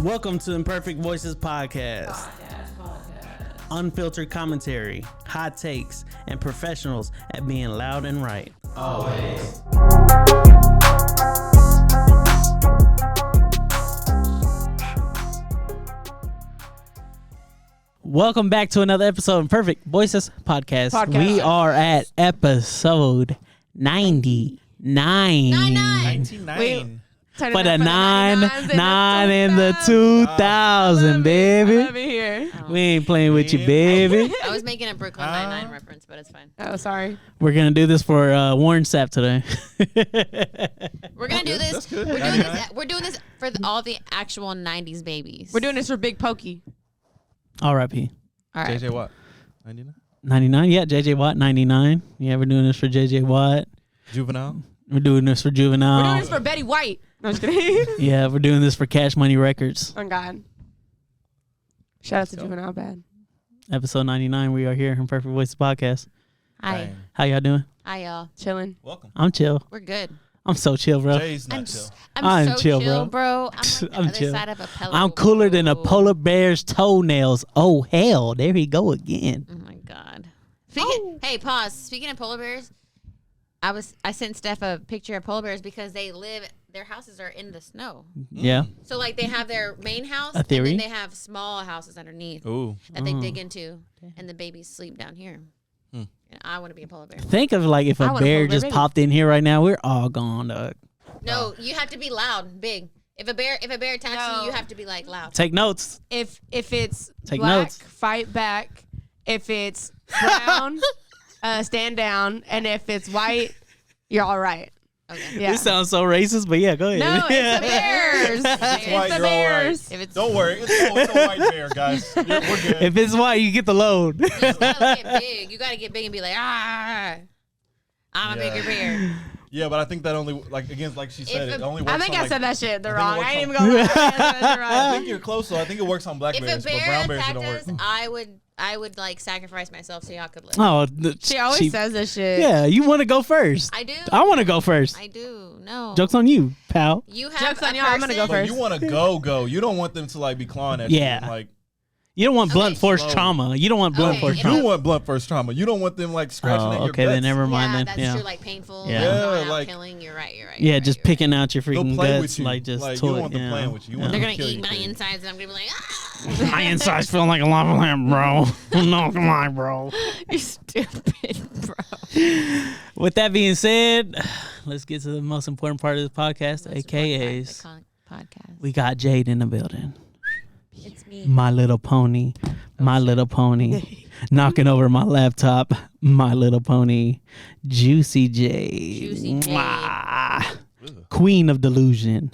Welcome to Imperfect Voices Podcast. Unfiltered commentary, hot takes, and professionals at being loud and right. Always. Welcome back to another episode of Imperfect Voices Podcast. We are at episode 99. 99. For the 9 in the 2000, baby. Over here. We ain't playing with you, baby. I was making a Brooklyn Nine-Nine reference, but it's fine. Oh, sorry. We're going to do this for Warren Sapp today. We're going to do this. That's good. We're doing this for all the actual 90s babies. We're doing this for Big Pokey. R.I.P. All right. JJ Watt, 99? 99? Yeah, JJ Watt, 99. Yeah, we're doing this for JJ Watt. Juvenile? We're doing this for Juvenile. We're doing this for Betty White. No, I'm just kidding. Yeah, we're doing this for Cash Money Records. Oh, God. Shout out to Juvenile Bad. Episode 99, we are here in Perfect Voices Podcast. Hi. How y'all doing? Hi, y'all. Chilling. Welcome. I'm chill. We're good. I'm so chill, bro. Jay's not chill. I'm so chill, chill, bro. I'm like the I'm other chill. side of a pillow. I'm cooler than a polar bear's toenails. Oh, hell. There he go again. Oh, my God. Hey, pause. Speaking of polar bears, I sent Steph a picture of polar bears because their houses are in the snow. Yeah. So, like, they have their main house. A theory? And then they have small houses underneath Ooh. that they dig into, and the babies sleep down here. And I want to be a polar bear. Think of like if a bear just popped in here right now, we're all gone, dog. No, you have to be loud, big. If a bear attacks you, you have to be like loud. Take notes. If it's Take black, notes. fight back. If it's brown, stand down. And if it's white, you're all right. Okay. Yeah. This sounds so racist, but yeah, go ahead. No, it's the Bears. It's white, the you're all Bears. If it's Don't worry. It's a white bear, guys. We're good. If it's white, you get the load. you just gotta get big. You gotta get big and be like, I'm a bigger bear. Yeah, but I think that only, like, again, like she said, it only works I think on, I like, said that shit I wrong. think I it ain't works even gonna lie. I said that I wrong. think you're close, though. I think it works on black If bears, a but bear brown bears, it attacked don't work. us, I would like sacrifice myself so y'all could live. Oh, She always says this shit. Yeah, you want to go first. I do. I want to go first. I do. No. Joke's on you, pal. You have Joke's a on y'all, I'm gonna go person- first. But you want to go. You don't want them to, like, be clawing at you. Yeah. Like, You don't want blunt force slow. trauma. You don't want blunt Okay, force if trauma. you want blunt force trauma. You don't want them, like, scratching at Oh, your okay, guts. then never mind. Yeah, Then that's yeah, true. Like painful. Yeah. Yeah, Out like- killing. You're right. yeah, just picking out your They'll freaking play guts, with you. like just Like, you toy. don't want them playing with you. You want They're them gonna kill eat you, my kid. insides, and I'm gonna be like, My insides feel like a lava lamp, bro. No, come on, bro. you're stupid, bro. With that being said, let's get to the most important part of this podcast, AKAs. Podcast. We got Jade in the building. It's me. My Little Pony. My Little Pony. Knocking over my laptop. My Little Pony. Juicy Jade. Juicy Jade. Mwah. Queen of delusion.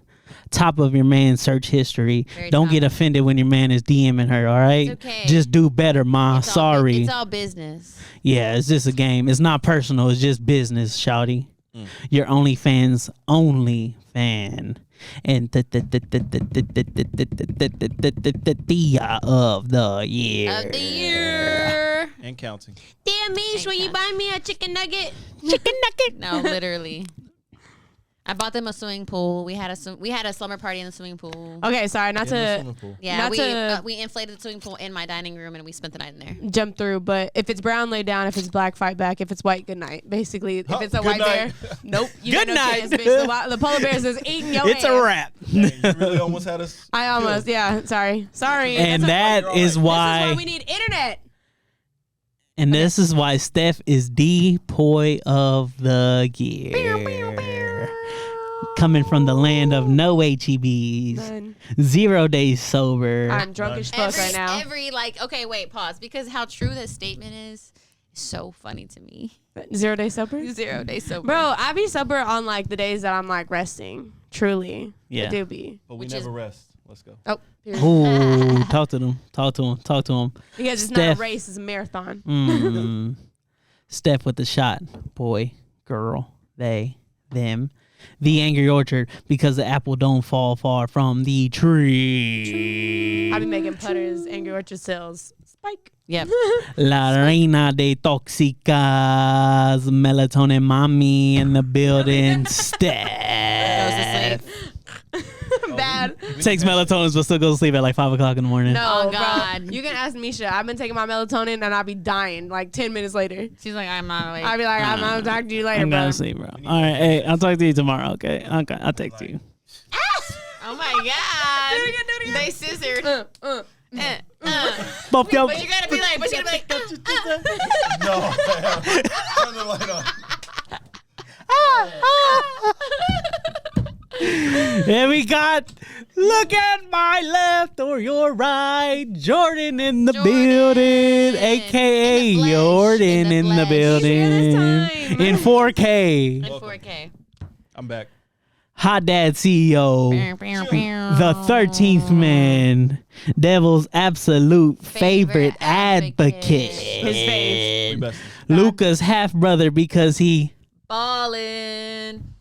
Top of your man's search history. Very Don't top. get offended when your man is DMing her, all right? It's okay. Just do better, ma. It's all- Sorry. It's all business. Yeah, it's just a game. It's not personal. It's just business, shawty. Your OnlyFans only fan. And the of the year. Of the year. And counting. Damn, Mish, will you buy me a chicken nugget? Chicken nugget. No, literally. I bought them a swimming pool. We had a slumber party in the swimming pool. Okay, sorry, not In the to swimming pool. Yeah, Not we inflated the swimming pool in my dining room and we spent the night in there. jump through, but if it's brown, lay down. If it's black, fight back. If it's white, good night. Basically, if it's a Good white night. bear, nope. You Good got no night. chance, bitch. The polar bears is eating your It's a ass. wrap. Dang, you really almost had us. I almost, yeah. Sorry. And that you're is all right. This is why why, we need internet. and this is why Steph is the poi of the year. Coming from the land of no HEBs, None. 0 days sober. I'm drunk as fuck right now. Okay, wait, pause. Because how true this statement is so funny to me. 0 day sober? 0 days sober. Bro, I be sober on like the days that I'm like resting. Truly. Yeah. I do be. But we Which never is- rest. Let's go. Oh. period. Ooh, talk to them. Talk to them. Talk to them. Because it's Steph. not a race, it's a marathon. Steph with the shot. Boy, girl, they, them. The Angry Orchard, because the apple don't fall far from the tree. I be making putters, Angry Orchard sales. Spike. Yep. La reina de toxicas, melatonin mommy in the building. Goes to Steph. sleep. Bad. Takes melatonin, but still goes to sleep at like 5 o'clock in the morning. No, Oh, God. bro. You can ask Misha. I've been taking my melatonin and I'll be dying like 10 minutes later. She's like, I'm not awake. I'll be like, I'm gonna talk to you later, I'm bro. gonna sleep, bro. All right, hey, I'll talk to you tomorrow, okay? I'll text you. Oh my God. Do it again. They scissored. Both y'all. But you gotta be like, No. Turn the light on. And we got, look at my left or your right, Jordan in the Jordan. building, aka In the flesh, Jordan in the in the flesh. building, He's here this time. in 4K. in 4K. I'm back. Hot Dad CEO, the 13th man, Devil's absolute favorite Favorite advocate. advocate. His fave. We besties. Luca's half brother because he Ballin'.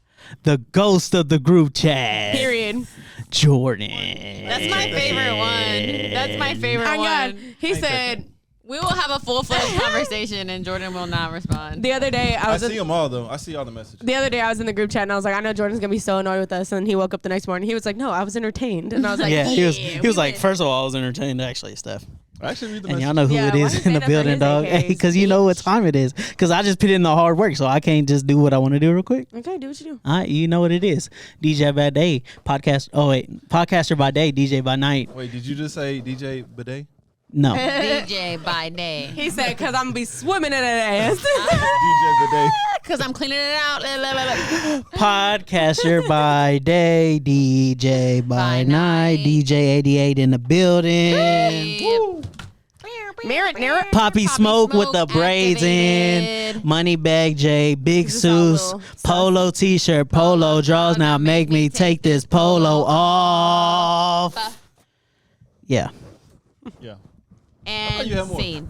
the ghost of the group chat. Period. Jordan. That's my favorite one. That's my favorite Oh, one. God. He said We will have a full-fledged conversation, and Jordan will not respond. the other day I see them all though. I see all the messages. The other day I was in the group chat and I was like, I know Jordan's gonna be so annoyed with us. And he woke up the next morning. He was like, no, I was entertained. And I was like, Yeah, he was we like, win. first of all, I was entertained actually, Steph. I actually read the And messages. y'all know who Yeah, it why is does in the Dana for building, his dog. AKs? Because you know what time it is. Because I just put in the hard work, so I can't just do what I want to do real quick. okay, do what you do. All right, you know what it is. DJ by day, podcaster by day, DJ by night. Wait, did you just say DJ Bidet? No. DJ by day. He said, because I'm gonna be swimming in that ass. DJ Bidet. Because I'm cleaning it out. Podcaster by day, DJ by By night, night. DJ 88 in the building. Woo. Poppy Smoke with the braids in. activated. Moneybag J, Big This is all Seuss, little polo t-shirt, polo draws. Now make me take this polo off. Yeah. Yeah. And you have more. scene.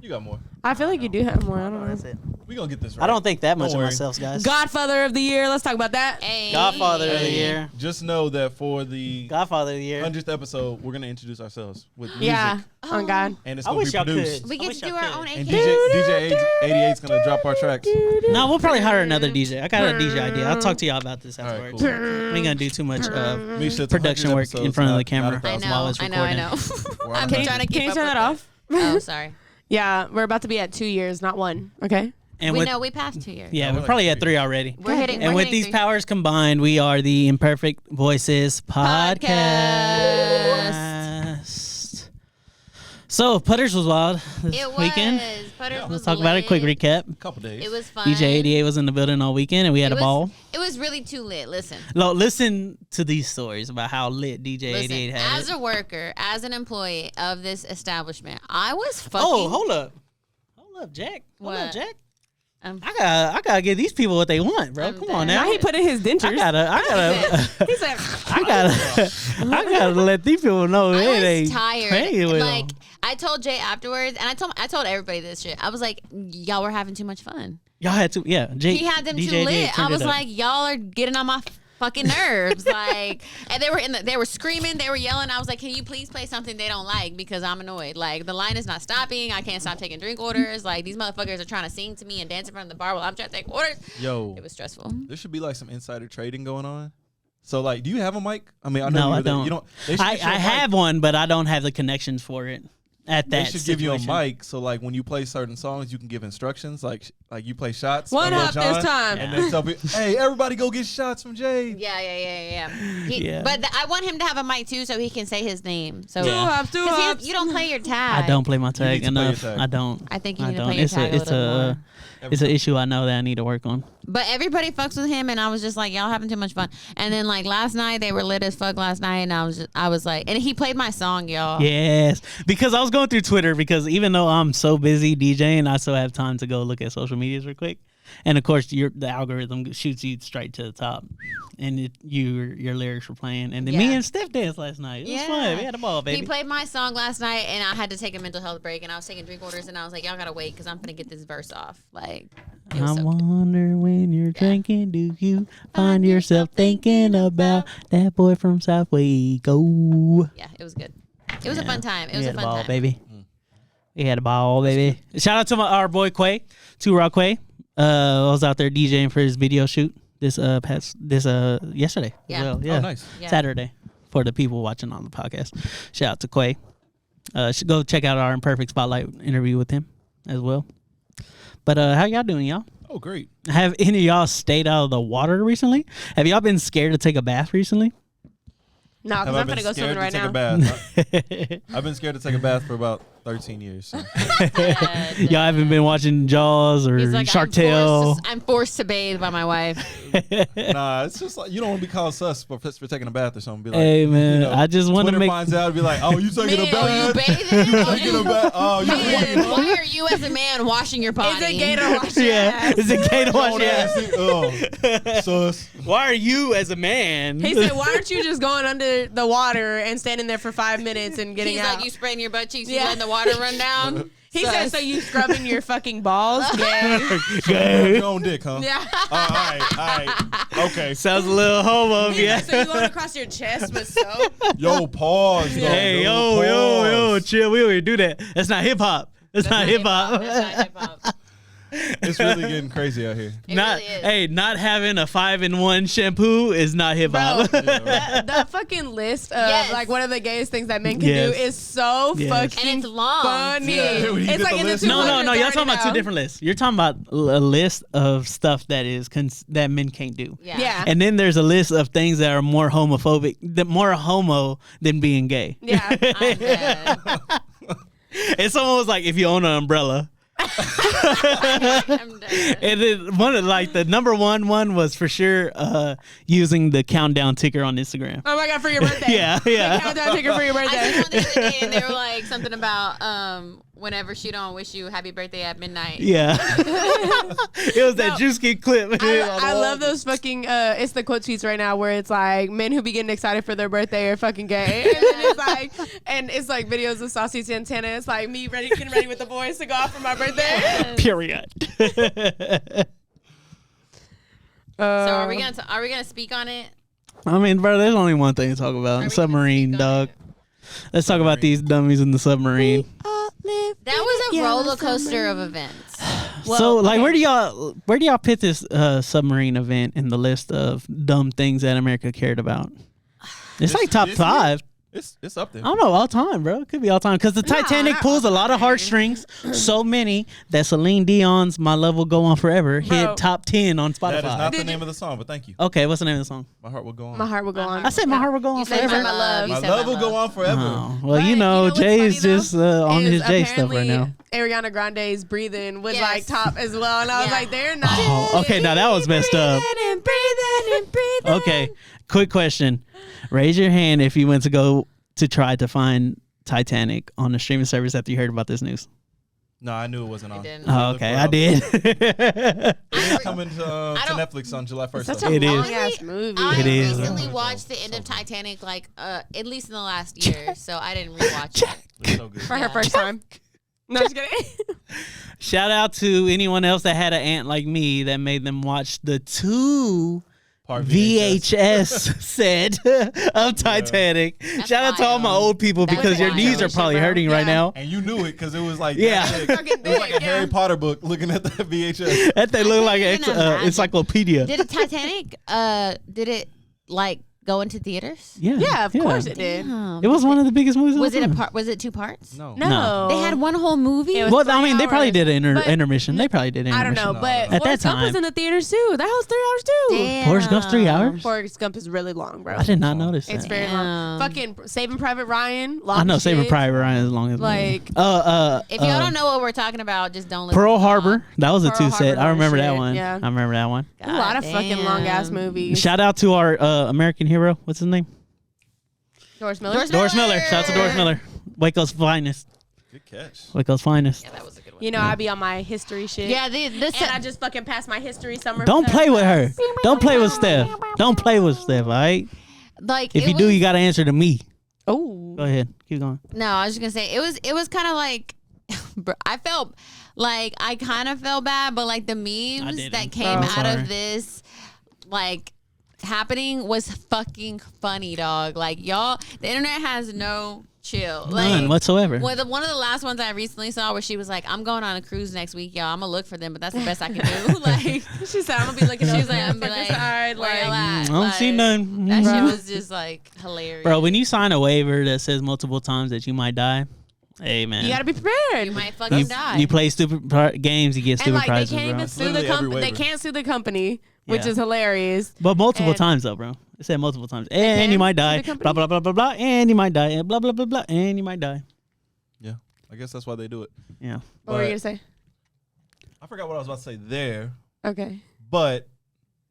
You got more. I feel like you do have more. I don't know. That's it. We gonna get this right. I don't think that much Don't of worry. myself, guys. Godfather of the year. Let's talk about that. Hey. Godfather of the year. Just know that for the Godfather of the year. 100th episode, we're gonna introduce ourselves with music. Yeah. On God. And it's I gonna wish be y'all produced. could. We I get wish to do I our could. own And AK. DJ 88's gonna drop our tracks. No, we'll probably hire another DJ. I got a DJ idea. I'll talk to y'all about this All right, afterwards. cool. We ain't gonna do too much Misha, it's production 100 work in episodes, front of the not camera. 1,000 while it's I recording. know. We're I'm on trying that. to keep Can you up turn with that it. off? Oh, sorry. Yeah, we're about to be at 2 years, not one. Okay. And We with, know we passed 2 years. yeah, No, we're we're probably like at 3 already. We're hitting. And we're with hitting these 3. powers combined, we are the Imperfect Voices podcast. So, Putters was wild this It weekend. was. Putters was Let's talk about it. Quick lit. recap. Couple days. It was fun. DJ 88 was in the building all weekend, and we had a ball. It was really too lit. Listen. Look, listen to these stories about how lit DJ 88 Listen, had as it. a worker, as an employee of this establishment, I was fucking. Oh, hold up, Jack. Hold up, What? Jack. Um, I gotta give these people what they want, bro. I'm Come on dead. now. Now he put in his dentures. I gotta, He said, I gotta let these people know I it was ain't tired. crazy with Like them. I told Jay afterwards, and I told everybody this shit. I was like, y'all were having too much fun. Y'all had to, yeah. Jake, He had them DJ too lit. turned I was it up. like, y'all are getting on my fucking nerves. Like, and they were screaming, they were yelling. I was like, can you please play something they don't like because I'm annoyed. Like the line is not stopping. I can't stop taking drink orders. Like these motherfuckers are trying to sing to me and dance in front of the bar while I'm trying to take orders. Yo, It was stressful. there should be like some insider trading going on. So like, do you have a mic? I mean, I No, know you were I there. don't. You don't. They should I get you a mic. have one, but I don't have the connections for it at They that should give you a situation. mic, so like when you play certain songs, you can give instructions. Like you play shots. one on Lil hop Jon, this time. and then tell people, "Hey, everybody, go get shots from Jay." Yeah. Yeah. But I want him to have a mic too, so he can say his name. So Two Yeah. hops, two 'cause hops. you don't play your tag. I don't play my need tag to play your enough. tag. I don't. I think you I need to don't. play your tag a it's little bit more. it's an issue I know that I need to work on. But everybody fucks with him, and I was just like, y'all having too much fun. And then like last night, they were lit as fuck last night, and I was like, and he played my song, y'all. Yes, because I was going through Twitter because even though I'm so busy DJing, I still have time to go look at social medias real quick. And of course, the algorithm shoots you straight to the top, and your lyrics were playing. And then me Yeah. and Steph danced last night. It was fun. We had a ball, baby. He played my song last night, and I had to take a mental health break, and I was taking drink orders, and I was like, y'all gotta wait because I'm gonna get this verse off. Like, it was I so good. wonder when you're drinking, do you find yourself thinking about that boy from South Waco? Yeah, it was good. It was a fun time. It was a fun ball, time. baby. We had a ball, baby. Shout out to our boy Quay, Two Rock Quay. I was out there DJing for his video shoot yesterday. Yeah. As well. Yeah. Oh, nice. Yeah. Saturday for the people watching on the podcast. Shout out to Quay. Should go check out our Imperfect Spotlight interview with him as well. But how y'all doing, y'all? Oh, great. Have any of y'all stayed out of the water recently? Have y'all been scared to take a bath recently? No, because I'm gonna go swimming right now. I've been scared to take a bath for about 13 years. So. Y'all haven't been watching Jaws or He's like, Shark Tale? I'm forced to bathe by my wife. Nah, it's just like you don't want to be called sus for taking a bath or something. Be like, Hey man, I just want to Twitter make. finds out and be like, oh, you taking a Oh, you bath? bathing? Taking a bath? Oh, you Man, why are you as a man washing your body? It's a gator wash. Yeah, it's a gay to wash your ass. Sus. Why are you as a man? He said, "Why aren't you just going under the water and standing there for 5 minutes and getting He's out?" like, you spraying your butt cheeks, you Yeah. letting the water run down. He said, "So you scrubbing your fucking balls?" Gay. Your own dick, huh? Yeah. All right. Okay. Sounds a little homo, He's yeah. like, so you going across your chest with soap? Yo, pause. Though, Hey, dude, yo, pause. chill. We don't even do that. That's not hip hop. That's not hip hop. That's not hip-hop. It's really getting crazy out here. It Not really is. hey, not having a 5-in-1 shampoo is not hip hop. Bro, the fucking list of Yes. like one of the gayest things that men can Yes. do is so Yes. fucking And it's long. funny. Yeah, when you get It's like the in the list. No, 230 y'all talking about two now. different lists. You're talking about a list of stuff that is that men can't do. Yeah. And then there's a list of things that are more homophobic, that more homo than being gay. Yeah. I'm dead. And someone was like, if you own an umbrella. I'm dead. And then the number one was for sure using the countdown ticker on Instagram. Oh my god, for your birthday. Yeah. Countdown ticker for your I birthday. seen one the other day and they were like something about whenever she don't wish you happy birthday at midnight. Yeah. It was that Juice Kid clip. I love those fucking it's the quote tweets right now where it's like men who be getting excited for their birthday are fucking gay. And then it's like videos of Saucy Santana. It's like me getting ready with the boys to go out for my birthday. Period. So are we gonna speak on it? I mean, bro, there's only one thing to talk about. we Submarine, gonna speak on dog. Let's talk about these dummies in the submarine. That was a roller coaster of events. So, like, where do y'all put this submarine event in the list of dumb things that America cared about? It's like top this 5. It's up there. I don't know, all time, bro. It could be all time because the Titanic not pulls a all lot of time. heartstrings. So many that Celine Dion's "My Love Will Go On Forever" Bro. hit top 10 on Spotify. That is not the Did name you- of the song, but thank you. Okay, what's the name of the song? My heart will go on. My heart will go on. I said "My Heart Will Go On You said Forever." my love. My You said love my will go love. on forever. Oh, well, But you know, what's Jay's funny, though, just on is his Jay stuff right apparently now. Ariana Grande's "Breathing" was Yes. like top as well, and I was Yeah. like, they're not. Oh, okay, now that was messed up. Breathing. Okay, quick question. Raise your hand if you went to go to try to find Titanic on the streaming service after you heard about this news. No, I knew it wasn't on. didn't. Oh, okay, I did. It's coming to don't- Netflix on July 1st. Such though. a It is. long ass movie. I It is. recently watched the end of Titanic, like at least in the last year, so I didn't rewatch it. It's so good. For her first time. No, just kidding. Shout out to anyone else that had an aunt like me that made them watch the 2 Part VHS set of Titanic. Shout out to all my wild. old people That's because your wild. knees are probably Bro. hurting right Yeah. now. And you knew it because it was like Yeah. that big. Fucking It was like a big, Harry yeah. Potter book looking at the VHS. That thing look like can't an even imagine. encyclopedia. Did Titanic? Did it like go into theaters? Yeah, of course it did. Damn. It was one of the biggest movies. Was of it all a time. part? Was it 2 parts? No. No. They had one whole movie. It was Well, I 3 mean, they probably hours. did an But- intermission. They probably did an I don't intermission. know, but At that Forrest Gump was time. in the theaters too. That was 3 hours too. Damn. Forrest Gump's 3 hours. Forrest Gump is really long, bro. I did not notice It's that. very long. Damn. Fucking Saving Private Ryan. Long I know Saving shit. Private Ryan is long as Like- If y'all don't know what we're talking about, just don't listen. Pearl to Harbor. That was a Pearl 2 set. Harbor I remember that shit, one. yeah. I remember that one. A lot of fucking long ass movies. Shout out to our American hero. What's his name? Doris Miller. Doris Miller. Shout out to Doris Miller. Waco's finest. Good catch. Waco's finest. Yeah, that was a good one. You know, I be on my history shit. Yeah, this And I just fucking passed my history summer. Don't play with her. Don't play with Steph. Don't play with Steph, all right? like If it you do, was- you got to answer to me. Oh. Go ahead. Keep going. No, I was just gonna say it was kind of like I felt like I kind of felt bad, but like the memes didn't. that came Bro. out Sorry. of this like happening was fucking funny, dog. Like y'all, the internet has no chill. None whatsoever. Well, one of the last ones I recently saw where she was like, I'm going on a cruise next week, y'all. I'm gonna look for them, but that's the best I can do. Like She said, "I'm gonna be looking." she She was like, I'm gonna be like, side, where like, y'all at? I don't see none. That shit Bro. was just like hilarious. Bro, when you sign a waiver that says multiple times that you might die, hey man, you gotta be prepared. you might fucking die. you play stupid games, you get And stupid like prizes, they can't bro. even sue the Literally every company. They waiver. can't sue the company, which Yeah. is hilarious. But multiple And- times though, bro. It said multiple times, and can you might sue die. the company? Blah blah blah blah blah, and you might die. And blah blah blah blah, and you might die. Yeah, I guess that's why they do it. Yeah. What were you But- gonna say? I forgot what I was about to say there, Okay, but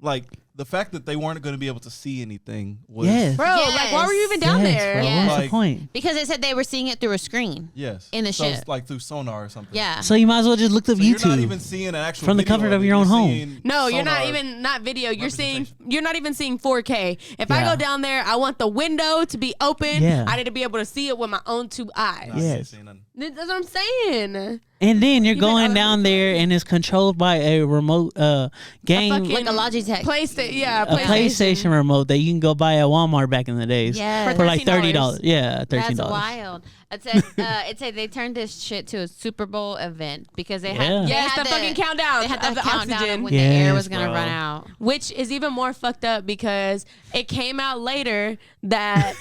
like the fact that they weren't going to be able to see anything was Yes. bro. Like, why were you even down Yes, there? bro. Yeah. What's the Like- point? Because they said they were seeing it through a screen. yes In the so ship. it's like through sonar or something. Yeah. So you might as well just look up So you're not YouTube. even seeing an actual From the video comfort of it. your own You're home. seeing No, you're not sonar. even not video. You're seeing. Representation. You're not even seeing 4K. If I Yeah. go down there, I want the window to be open. Yeah. I need to be able to see it with my own two eyes. Nah, I can't Yes. see nothing. That's what I'm saying. And then you're You going been- down there and it's controlled by a remote game, fucking- Like a Logitech. PlayStation. Yeah, a PlayStation remote that you can go buy at Walmart back in the days. Yes. For like $13. $30. Yeah, $13. That's wild. It said they turned this shit to a Super Bowl event because they Yeah. had Yes, the fucking countdown They had of the the countdown oxygen. of when the air Yes, was gonna bro. run out. Which is even more fucked up because it came out later that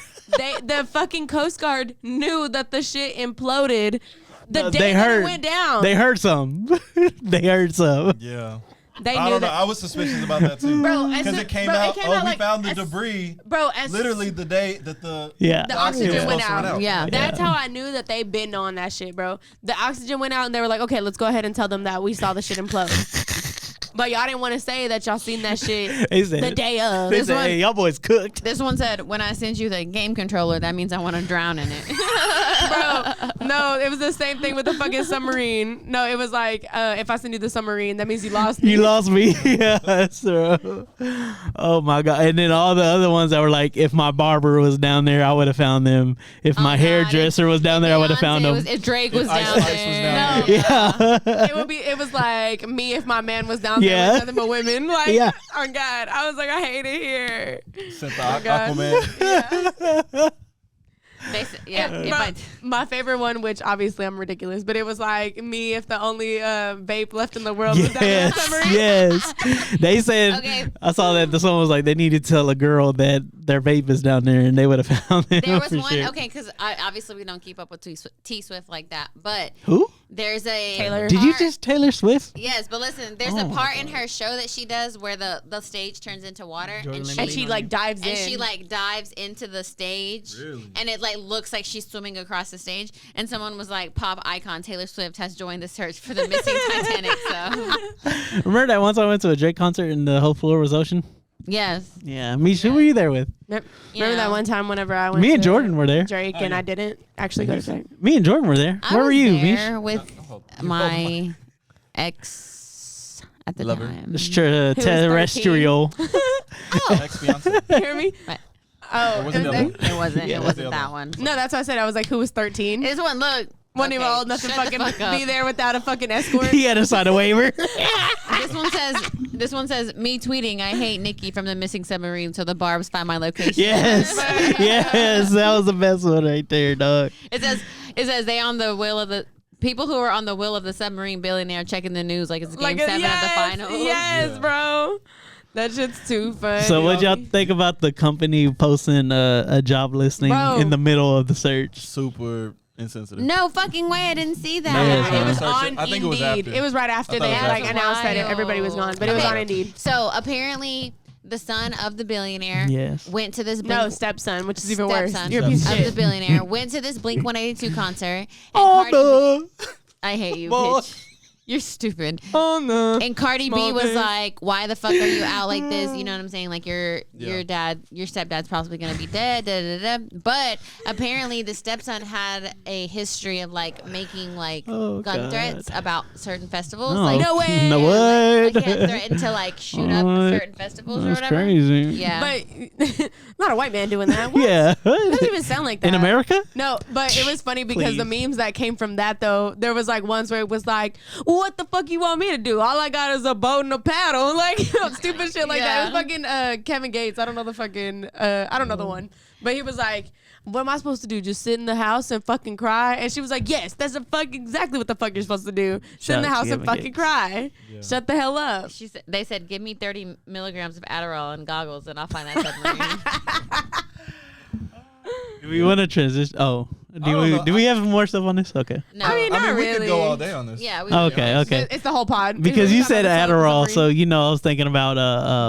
the fucking Coast Guard knew that the shit imploded the day they that heard. it went down. They heard some. They heard some. Yeah. They I knew don't know. that. I was suspicious about that too. Bro, as because soon- it came bro, it out. came Oh, out we like- found the as- debris. Bro, as Literally the day that the Yeah. the oxygen was went supposed to run out. Yeah. That's how I knew that they been knowing that shit, bro. The oxygen went out and they were like, okay, let's go ahead and tell them that we saw the shit implode. But y'all didn't want to say that y'all seen that shit They said, the day of. they This said, one- hey, y'all boys cooked. This one said, "When I send you the game controller, that means I want to drown in it." Bro, no, it was the same thing with the fucking submarine. No, it was like, if I send you the submarine, that means you lost me. You lost me. Yes, bro. Oh my god. And then all the other ones that were like, if my barber was down there, I would have found them. If my God, hairdresser was down there, I would have found them. If Drake was If Ice down Ice was there, down Yeah. It was like me if my man was down there Yeah. with nothing but women. Like, Yeah. oh God, I was like, I hate it here. sent the God. Aquaman. My favorite one, which obviously I'm ridiculous, but it was like me if the only vape left in the world was down there in the Yes, submarine. yes. They said, Okay. I saw that someone was like, they need to tell a girl that their vape is down there, and they would have found them. there was for one. sure. Okay, because obviously we don't keep up with T Swift like that, but Who? there's a Taylor. Did you part- just Taylor Swift? Yes, but listen, there's Oh a my part in her show that she does where the stage turns into water, Jordan, let me And she lean on like you. dives in. and she like dives into the stage, Really? and it like looks like she's swimming across the stage. And someone was like, "Pop icon Taylor Swift has joined the search for the missing Titanic." So Remember that once I went to a Drake concert and the whole floor was ocean? yes, Yeah. Me, who were you there with? Remember Yeah. that one time whenever I went Me and to Jordan were there. Drake and I didn't actually go to Drake. Me and Jordan were there. I Where was were you, there Mish? with my ex at the Lover. time. It's was terrestrial. Ex-fiance. You hear me? What? Oh, Or was it it the was other like- one? It wasn't. Yeah, It that's wasn't the other that one. one. no, that's why I said I was like, who was 13? This one, look. Wasn't even Okay, old enough to shut the fucking fuck up. be there without a fucking escort. He had to sign a waiver. This one says me tweeting, "I hate Nikki from the missing submarine, so the Barbs find my location." Yes. Yes. That was the best one right there, dog. It says they on the will of the people who are on the will of the submarine billionaire checking the news like it's game 7 yes, of the final. Yes, Yeah. bro. That shit's too funny. So what y'all think about the company posting a job listing Bro. in the middle of the search? Super insensitive. No fucking way! I didn't see that. Yeah, It was Search on it. I think it was Indeed. after. It was right after I thought they it was like after. announced that everybody was gone, but it was Okay. on Indeed. So apparently, the son of the billionaire Yes. went to this No, stepson, which is even worse. stepson You're a piece of of the shit. billionaire went to this Blink 182 concert. And Oh, Cardi no. I hate you, Boy. bitch. You're stupid. Oh no. And Cardi B Small was thing. like, "Why the fuck are you out like this?" You know what I'm saying? Like your stepdad's probably gonna be dead. Da, da, da. But apparently, the stepson had a history of like making like Oh, gun God. threats about certain festivals. Oh. Like No way. No like, what? he had threatened to like shoot up What? certain festivals or That's whatever. crazy. Yeah. But not a white man doing that. What? Yeah. It doesn't even sound like that. In America? No, but it was funny because the Please. memes that came from that though, there was like ones where it was like, "What the fuck you want me to do? All I got is a boat and a paddle," like stupid shit like that. It was fucking Kevin Gates. I don't know the fucking I don't know the one, but he was like, what am I supposed to do? Just sit in the house and fucking cry? And she was like, yes, that's exactly what the fuck you're supposed to do. Sit in the house and fucking cry. Yeah. Shut the hell up. They said, give me 30 milligrams of Adderall and goggles, and I'll find that submarine. Do we want to transition? Oh, do we have more stuff on this? Okay. No. I mean, not really. We could go all day on this. Yeah. Okay. It's the whole pod. Because you said Adderall, so I was thinking about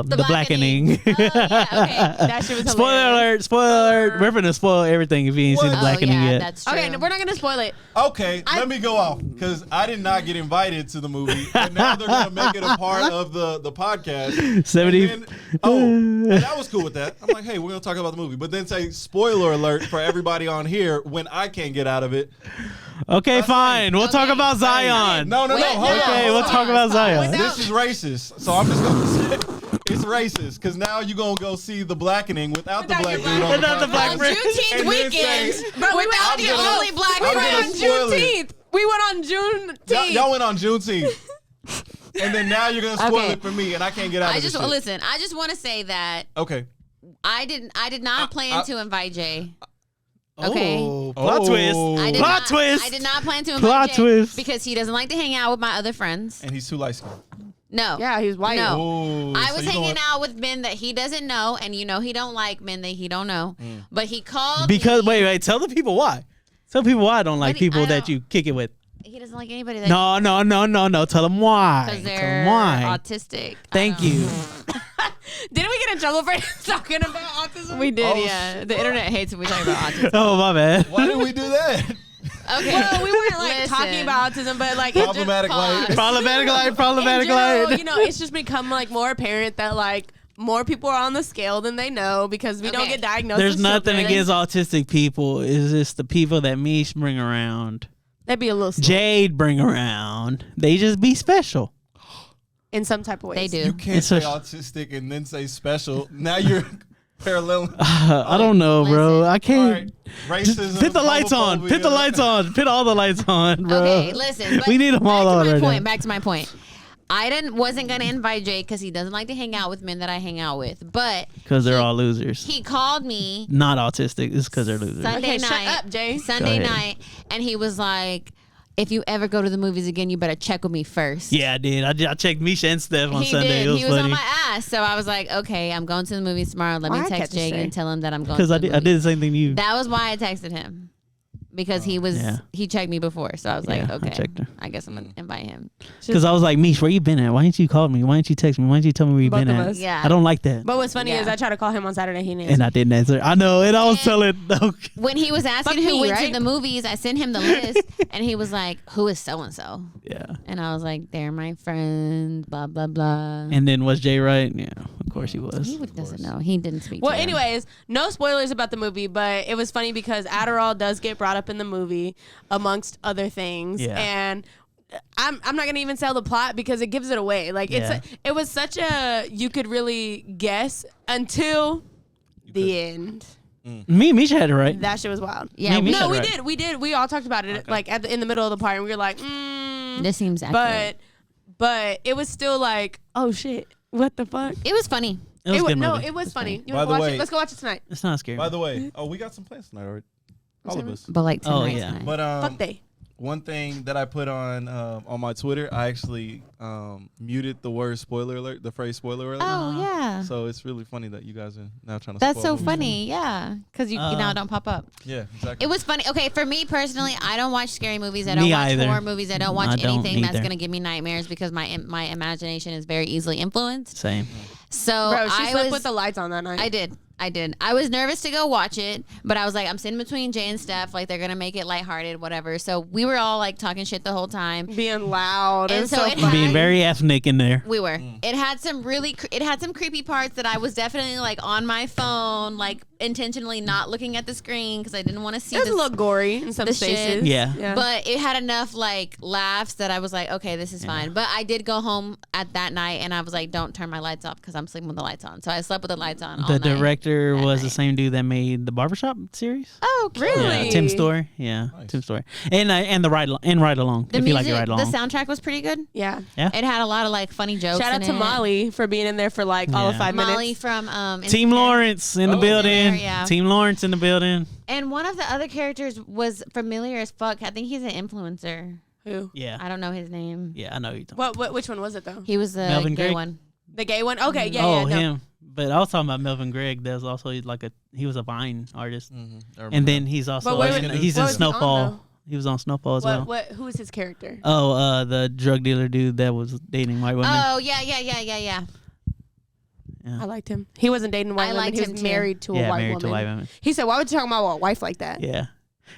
the Blackening. Oh, yeah, okay. That shit was Spoiler alert! We're gonna spoil everything if you ain't seen the Blackening yet. That's true. Okay, we're not gonna spoil it. Okay, let me go off because I did not get invited to the movie, and now they're gonna make it a part of the podcast. 70. And I was cool with that. I'm like, hey, we're gonna talk about the movie, but then say spoiler alert for everybody on here when I can't get out of it. Okay, fine. We'll talk about Zion. No. Hold on. We'll talk about Zion. This is racist, so I'm just gonna say it's racist because now you're gonna go see the Blackening without the black dude on Without the black On person. Juneteenth weekend, but without the only black We went on person. Juneteenth. We went on Juneteenth. Y'all went on Juneteenth. And then now you're gonna spoil it for me, and I can't get out of this shit. Listen. I just want to say that Okay. I did not plan to invite Jay. Okay. Plot twist. Plot twist. I did not plan to invite Plot Jay twist. because he doesn't like to hang out with my other friends. And he's too light skinned. No. Yeah, he's white. No. Ooh, I so was you hanging going- out with men that he doesn't know, and he don't like men that he don't know. But he called Because me. wait, tell the people why. Tell people why I don't like people that you kick it with. He doesn't like anybody that No. Tell them why. because Tell they're them why. autistic. Thank you. Didn't we get in trouble for talking about autism? We did, Oh, yeah. The internet hates when we talk about autism. Oh, my bad. Why did we do that? Okay. Well, we weren't like Listen. talking about autism, but like Problematic light. Problematic in general, light. you know, it's just become like more apparent that like more people are on the scale than they know because we don't Okay. get diagnosed. There's as nothing children. against autistic people. It's just the people that Mish bring around. That'd be a little slow Jade bring around. They just be special. in some type of way. They do. You can't It's say a- autistic and then say special. Now you're parallel. I don't know, bro. Listen. I All can't. right. Just Racism. put the lights on. homophobia. Put the lights on. Put all the lights on, bro. Okay, listen. But we need them all on right now. Back to my point. I wasn't gonna invite Jay because he doesn't like to hang out with men that I hang out with. But Because they're all losers. he called me Not autistic. It's because they're losers. Sunday Okay, shut night. up, Jay. Sunday Go ahead. night, and he was like, "If you ever go to the movies again, you better check with me first." Yeah, I did. I checked Misha and Steph on He Sunday. did. It was He was funny. on my ass. So I was like, okay, I'm going to the movies tomorrow. Let Why me I text catch Jay this and tell him that I'm going Because to I the did the same thing to you. That was why I texted him. Because Yeah. he checked me before. So I was like, Yeah, I okay, checked her. I guess I'm going to invite him. Because I was like, Mish, where you been at? Why didn't you call me? Why didn't you text me? Why didn't you tell me where you Both been of at? us. Yeah. I don't like that. But what's funny Yeah. is I tried to call him on Saturday. He didn't. And I didn't answer. I know. And I was telling. Okay. When he was asking Fuck who me, went right? to the movies, I sent him the list. And he was like, who is so-and-so? Yeah. And I was like, they're my friends, blah, blah, blah. And then was Jay right? Yeah, of course he was. He doesn't know. He didn't speak Well, to him. anyways, no spoilers about the movie, but it was funny because Adderall does get brought up in the movie amongst other things, Yeah. and I'm not gonna even sell the plot because it gives it away. Like Yeah. it was such a you could really guess until the end. Me and Misha had it right. That shit was wild. Yeah, Me- No, said we right. did. We did. We all talked about it like in the middle of the part, and we were like, this seems accurate. but it was still like, oh shit, what the fuck? It was funny. It was a good no, movie. it was funny. You By want the to watch way- it? Let's go watch it tonight. It's not scary. By the way, we got some plans tonight already. All of us. But like Oh, tonight. yeah. tonight. But Fuck they. one thing that I put on my Twitter, I actually muted the word spoiler alert, the phrase spoiler alert. Oh, yeah. So it's really funny that you guys are now trying to. That's spoil so movies. funny. Yeah. Because you now don't pop up. Yeah, exactly. It was funny. Okay, for me personally, I don't watch scary movies. I don't Me watch either. horror movies. I don't watch I don't anything that's either. going to give me nightmares because my imagination is very easily influenced. Same. So Bro, she I slept was with the lights on that night. I did. I was nervous to go watch it, but I was like, I'm sitting between Jay and Steph. Like, they're going to make it lighthearted, whatever. So we were all like talking shit the whole time. Being loud. And And so so it funny. Being very ethnic in there. We were. It had some it had some creepy parts that I was definitely like on my phone, like intentionally not looking at the screen because I didn't want to see It was this. a little gory in some the shit. spaces. Yeah. But it had enough like laughs that I was like, okay, this is fine. But I did go home at that night and I was like, don't turn my lights off because I'm sleeping with the lights on. So I slept with the lights on all The night. director that was the night. same dude that made the Barbershop series. Oh, Really? Yeah, Tim Story. Yeah, Nice. Tim Story. And the ride along. The if music, you like your ride the along. soundtrack was pretty good. Yeah. Yeah. It had a lot of like funny jokes. Shout out in to it. Molly for being in there for like all of Yeah. 5 minutes. Molly from Team Insecure. Lawrence in the Oh, building. building. Yeah. Team Lawrence in the building. And one of the other characters was familiar as fuck. I think he's an influencer. Who? Yeah. I don't know his name. Yeah, I know you talking. What? Which one was it though? He was the Melvin gay Gregg? one. The gay one? Okay, yeah, oh, yeah. No. him. But I was talking about Melvin Gregg. There's also he was a Vine artist, Mm-hmm. and then he's also where in, was- he's what in was he on, Snowfall. though? He was on Snowfall as well. Who is his character? Oh, the drug dealer dude that was dating white women. Oh yeah. Yeah. I liked him. He wasn't dating a white I woman. liked He him was too. married to a Yeah, white married woman. to white women. He said, "Why would you talk about a wife like that?" Yeah.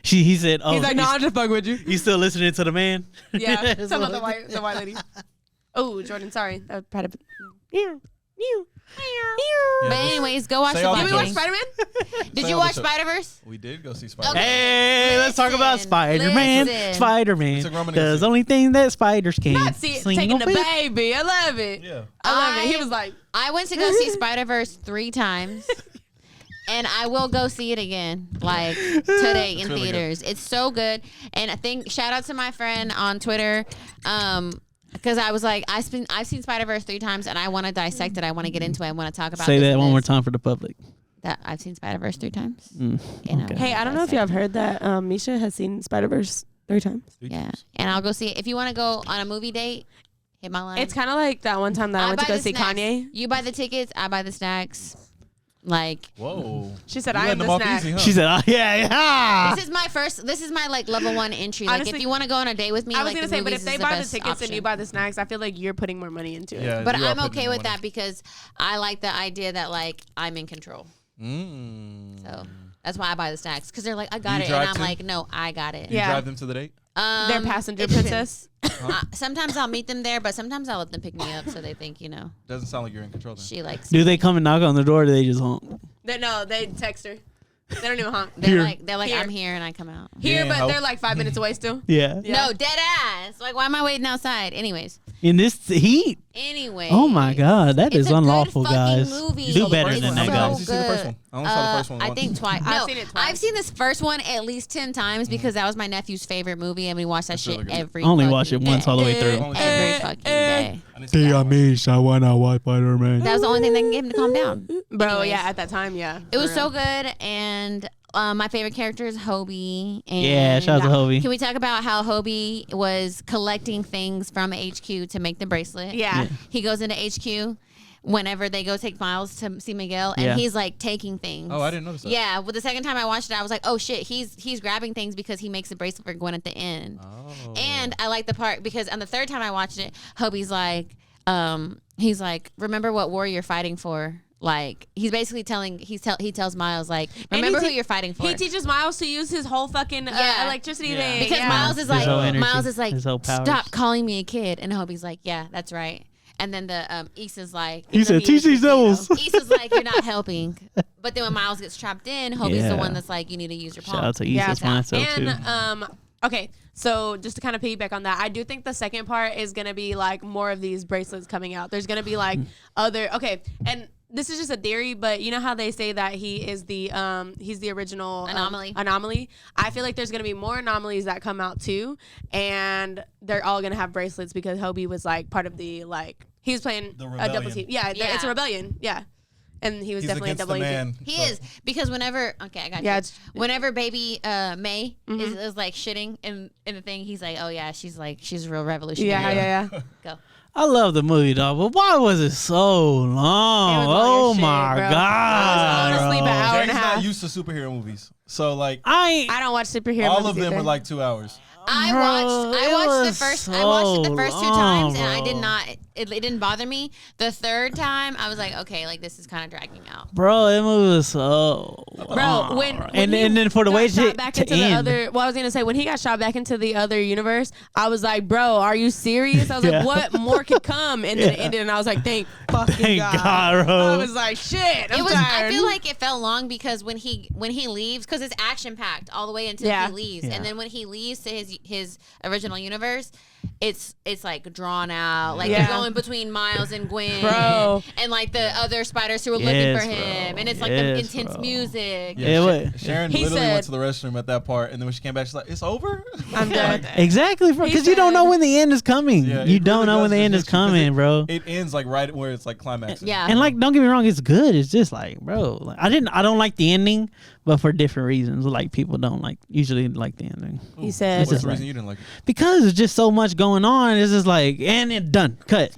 He said, "Oh, He's like, "No, I'm just fucking with you." you still listening to the man?" Yeah, That's some of what- the white lady. Oh, Jordan, sorry. That was probably. But anyways, go watch Say the all Did the we watch jokes. Spider-Man? Did Say you all the watch jokes. Spider-Verse? We did go see Spider-Man. Okay. Hey, let's talk about Listen, Spider-Man. listen. Spider-Man It's a Roman does insect. only thing that spiders can. Not taking the with. baby. I love it. Yeah. I love it. He was like, I went to go see Spider-Verse 3 times. And I will go see it again, like today in really theaters. It's so good. And I think shout out to my friend on Twitter, because I was like, I've seen Spider-Verse 3 times, and I want to dissect it. I want to get into it. I want to talk about. Say this that and one more this. time for the public. That I've seen Spider-Verse 3 times. Mm, You know, okay. "Hey, I don't know if you have heard that Misha has seen Spider-Verse 3 times." Yeah, and I'll go see it. If you want to go on a movie date, hit my line. It's kind of like that one time that I went to buy go the see snacks. Kanye. You buy the tickets, I buy the snacks. Like Whoa. She said, You "I am letting the them off snack." easy, huh? She said, "Oh yeah." this is my like level 1 entry. Like Honestly, if you want to go on a date with me, I was like, gonna the say, but movies if they is buy the best tickets and option. you buy the snacks, I feel like you're putting more money into it. Yeah, But you are I'm putting okay in with money. that because I like the idea that like I'm in control. So that's why I buy the snacks because they're like, I got you it, and drive I'm too? like, no, I got it. You Yeah. drive them to the date? Their passenger it depends. princess. Sometimes I'll meet them there, but sometimes I'll let them pick me up so they think Doesn't sound like you're in control then. she likes. Do they come and knock on the door, or do they just honk? They text her. They don't even honk. They're Here. like Here. I'm here and I come out. Here, Yeah, but how- they're like 5 minutes away still. Yeah. Yeah. No, dead ass. Like, why am I waiting outside? Anyways. In this heat. Anyway. Oh my God, that It's is a good unlawful, fucking guys. movie. Do It's better so than that, good. guys. Did you see the first one? I only saw the first one I once. think twice. I've No, seen it twice. I've seen this first one at least 10 times because that was my nephew's favorite movie, and we watched that That's shit really good. every. I only fucking watched it once day. all the way through. Only Every fucking day. I need to see that one. I wanna watch Spider-Man. That was the only thing that can get him to calm down. Bro, Anyways. yeah, at that time, yeah. It was For so real. good, and my favorite character is Hobie. And Yeah, shout out to Hobie. Can we talk about how Hobie was collecting things from HQ to make the bracelet? Yeah. He goes into HQ whenever they go take Miles to see Miguel, and Yeah. he's like taking things. Oh, I didn't notice that. Yeah, well, the second time I watched it, I was like, "Oh shit, he's grabbing things because he makes a bracelet for Gwen at the end." Oh. And I like the part because on the third time I watched it, Hobie's like, he's like, "Remember what war you're fighting for." Like he's basically telling he tells Miles like, And "Remember he who you're fighting for." He teaches Miles to use his whole fucking Yeah. electricity Yeah. thing. because yeah. Miles is His whole like, energy, his whole powers. "Stop calling me a kid," and Hobie's like, "Yeah, that's right." And then the Issa's like, He said, "Teach these devils." Issa's like, "You're not helping." But then when Miles gets trapped in, Hobie's Yeah. the one that's like, "You need to use your palm." Shout out to Yeah. Issa's mindset too. And okay, so just to kind of piggyback on that, I do think the second part is gonna be like more of these bracelets coming out. There's gonna be like and this is just a theory, but you know how they say that he is he's the original anomaly. I feel like there's gonna be more anomalies that come out too, and they're all gonna have bracelets because Hobie was like part of the he was playing The a double rebellion. team. Yeah, it's a rebellion. Yeah, and he was He's definitely a against double the agent. man. He is because whenever I got Yeah, you. it's- Whenever baby May is like shitting in the thing, he's like, "Oh yeah, she's a real revolutionary." Yeah. Go. I love the movie, dog, but why was it so long? It was long Oh as shit, my bro. God. honestly bro. bad. Hour and Jay's a half. not used to superhero movies. So, like, I don't watch superhero all movies of them either. were like 2 hours. I Bro, watched it the was first I so watched it the first 2 long, times and I did bro. not it didn't bother me. The third time I was like, okay, like this is kind of dragging out. Bro, that movie was so Bro, long, when bro. he and then for the got way shot to back into the end. other, well, I was gonna say when he got shot back into the other universe, I was like, bro, are you serious? I was Yeah. like, what more could come? And then it ended, and I was like, thank fucking Thank God, bro. I was like, shit, I'm It was tired. I feel like it felt long because when he leaves because it's action packed all the way until he leaves, and then when he leaves to his original universe, it's like drawn out, like they're going between Miles and Gwen, and like the other spiders who are looking for him, and it's like the intense music. Sharon literally went to the restroom at that part, and then when she came back, she's like, "It's over." I'm done. Exactly, because you don't know when the end is coming. You don't know when the end is coming, bro. It ends like right where it's like climaxing. Yeah, and like don't get me wrong, it's good. It's just like, bro, like, I don't like the ending, but for different reasons. Like people don't usually like the ending. He said, "What's the reason you didn't like it?" Because it's just so much going on. It's just like, and it done, cut.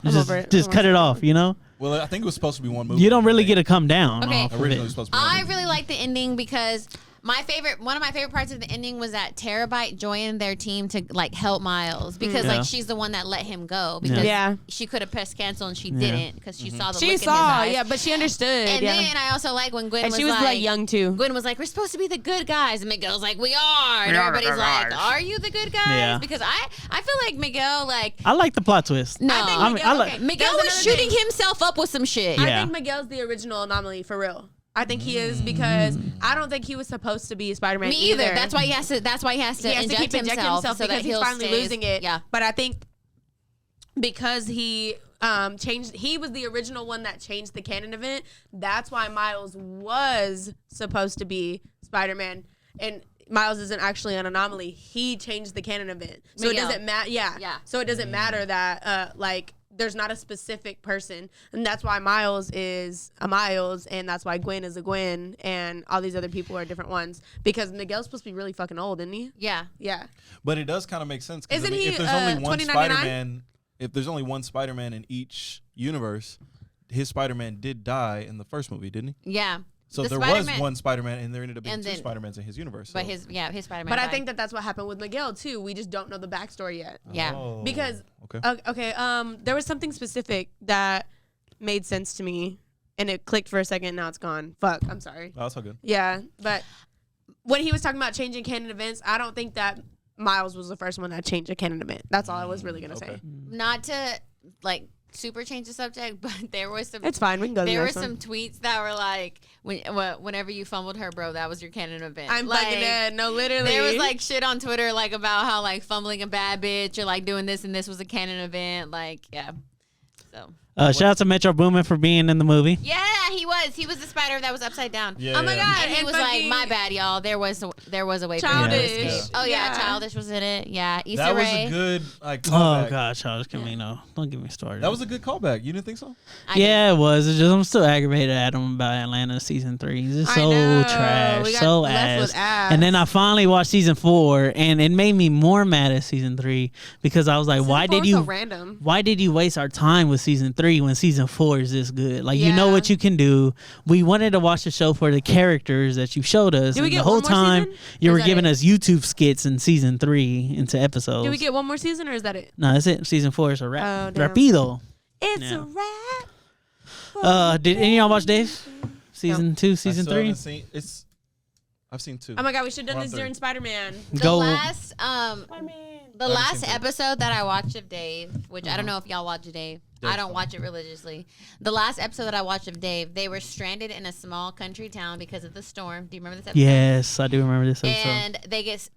Just cut it off, you know. Well, I think it was supposed to be one movie. You don't really get to come down. Okay, originally it was supposed to be I really like the ending because one of my favorite parts of the ending was that Terabyte joined their team to like help Miles because like she's the one that let him go because she could have pressed cancel and she didn't because she saw the look in his eyes. but she understood. And then I also like when Gwen and she was like young too. Gwen was like, "We're supposed to be the good guys," and Miguel's like, "We are," and everybody's like, "Are you the good guys?" Yeah. Because I feel like Miguel like I like the plot twist. no, I think Miguel was shooting himself up with some shit. I think Miguel's the original anomaly for real. I think he is because I don't think he was supposed to be Spider-Man. Me either. That's why he has to. Inject himself so because he's finally losing it. Yeah. But I think because he changed, he was the original one that changed the canon event. That's why Miles was supposed to be Spider-Man, and Miles isn't actually an anomaly. He changed the canon event, so Miguel. it doesn't matter. Yeah. So it doesn't matter that there's not a specific person, and that's why Miles is a Miles, and that's why Gwen is a Gwen, and all these other people are different ones. Because Miguel's supposed to be really fucking old, isn't he? Yeah. But it does kind of make sense. Isn't he? If there's only one 2099? Spider-Man, if there's only one Spider-Man in each universe, his Spider-Man did die in the first movie, didn't he? Yeah. So there was one Spider-Man, and there ended up being two Spider-Mans in his universe. But his Spider-Man. But I think that's what happened with Miguel too. We just don't know the backstory yet. Yeah. Oh, Because okay. there was something specific that made sense to me, and it clicked for a second. Now it's gone. Fuck. I'm sorry. Oh, that's all good. Yeah, but when he was talking about changing canon events, I don't think that Miles was the first one that changed a canon event. That's all I was really gonna say. Not to like super change the subject, but there was some. It's fine. We can go to the There were next one. some tweets that were like, whenever you fumbled her, bro, that was your canon event. I'm like, fucking dead. No, literally. There was like shit on Twitter like about how like fumbling a bad bitch or like doing this and this was a canon event. Like, yeah. So. Shout out to Metro Boomin for being in the movie. Yeah, he was. He was the spider that was upside down. Yeah, oh my god! And he was like, "My bad, y'all. There was a way Childish. for you to escape." Oh yeah, Childish was in it. Yeah, Issa That was Rae. a good callback. Oh gosh, Childish Camino. Don't get me started. That was a good callback. You didn't think so? Yeah, it was. It's just I'm still aggravated at him about Atlanta season 3. It's just so trash, We got so left with ass. And then I finally watched season 4, and it made me more mad at season 3 because I was like, why did you? So random. Why did you waste our time with season 3 when season 4 is this good? Like, you know what you can do. We wanted to watch the show for the characters that you showed us. Did we get the whole one more time season? you Or were is that giving it? us YouTube skits in season 3 into episodes. Did we get one more season, or is that it? No, that's it. Season 4 is a wrap. Oh, damn. Rapido. It's Yeah. a wrap. Did any of y'all watch Dave? Season 2, season 3? I've seen 2. Oh my god, we should have done We're on this 3. during Spider-Man. The last I've last seen 2. episode that I watched of Dave, which I don't know if y'all watch Dave. I don't watch it religiously. The last episode that I watched of Dave, they were stranded in a small country town because of the storm. Do you remember this episode? Yes, I do remember this episode. And they get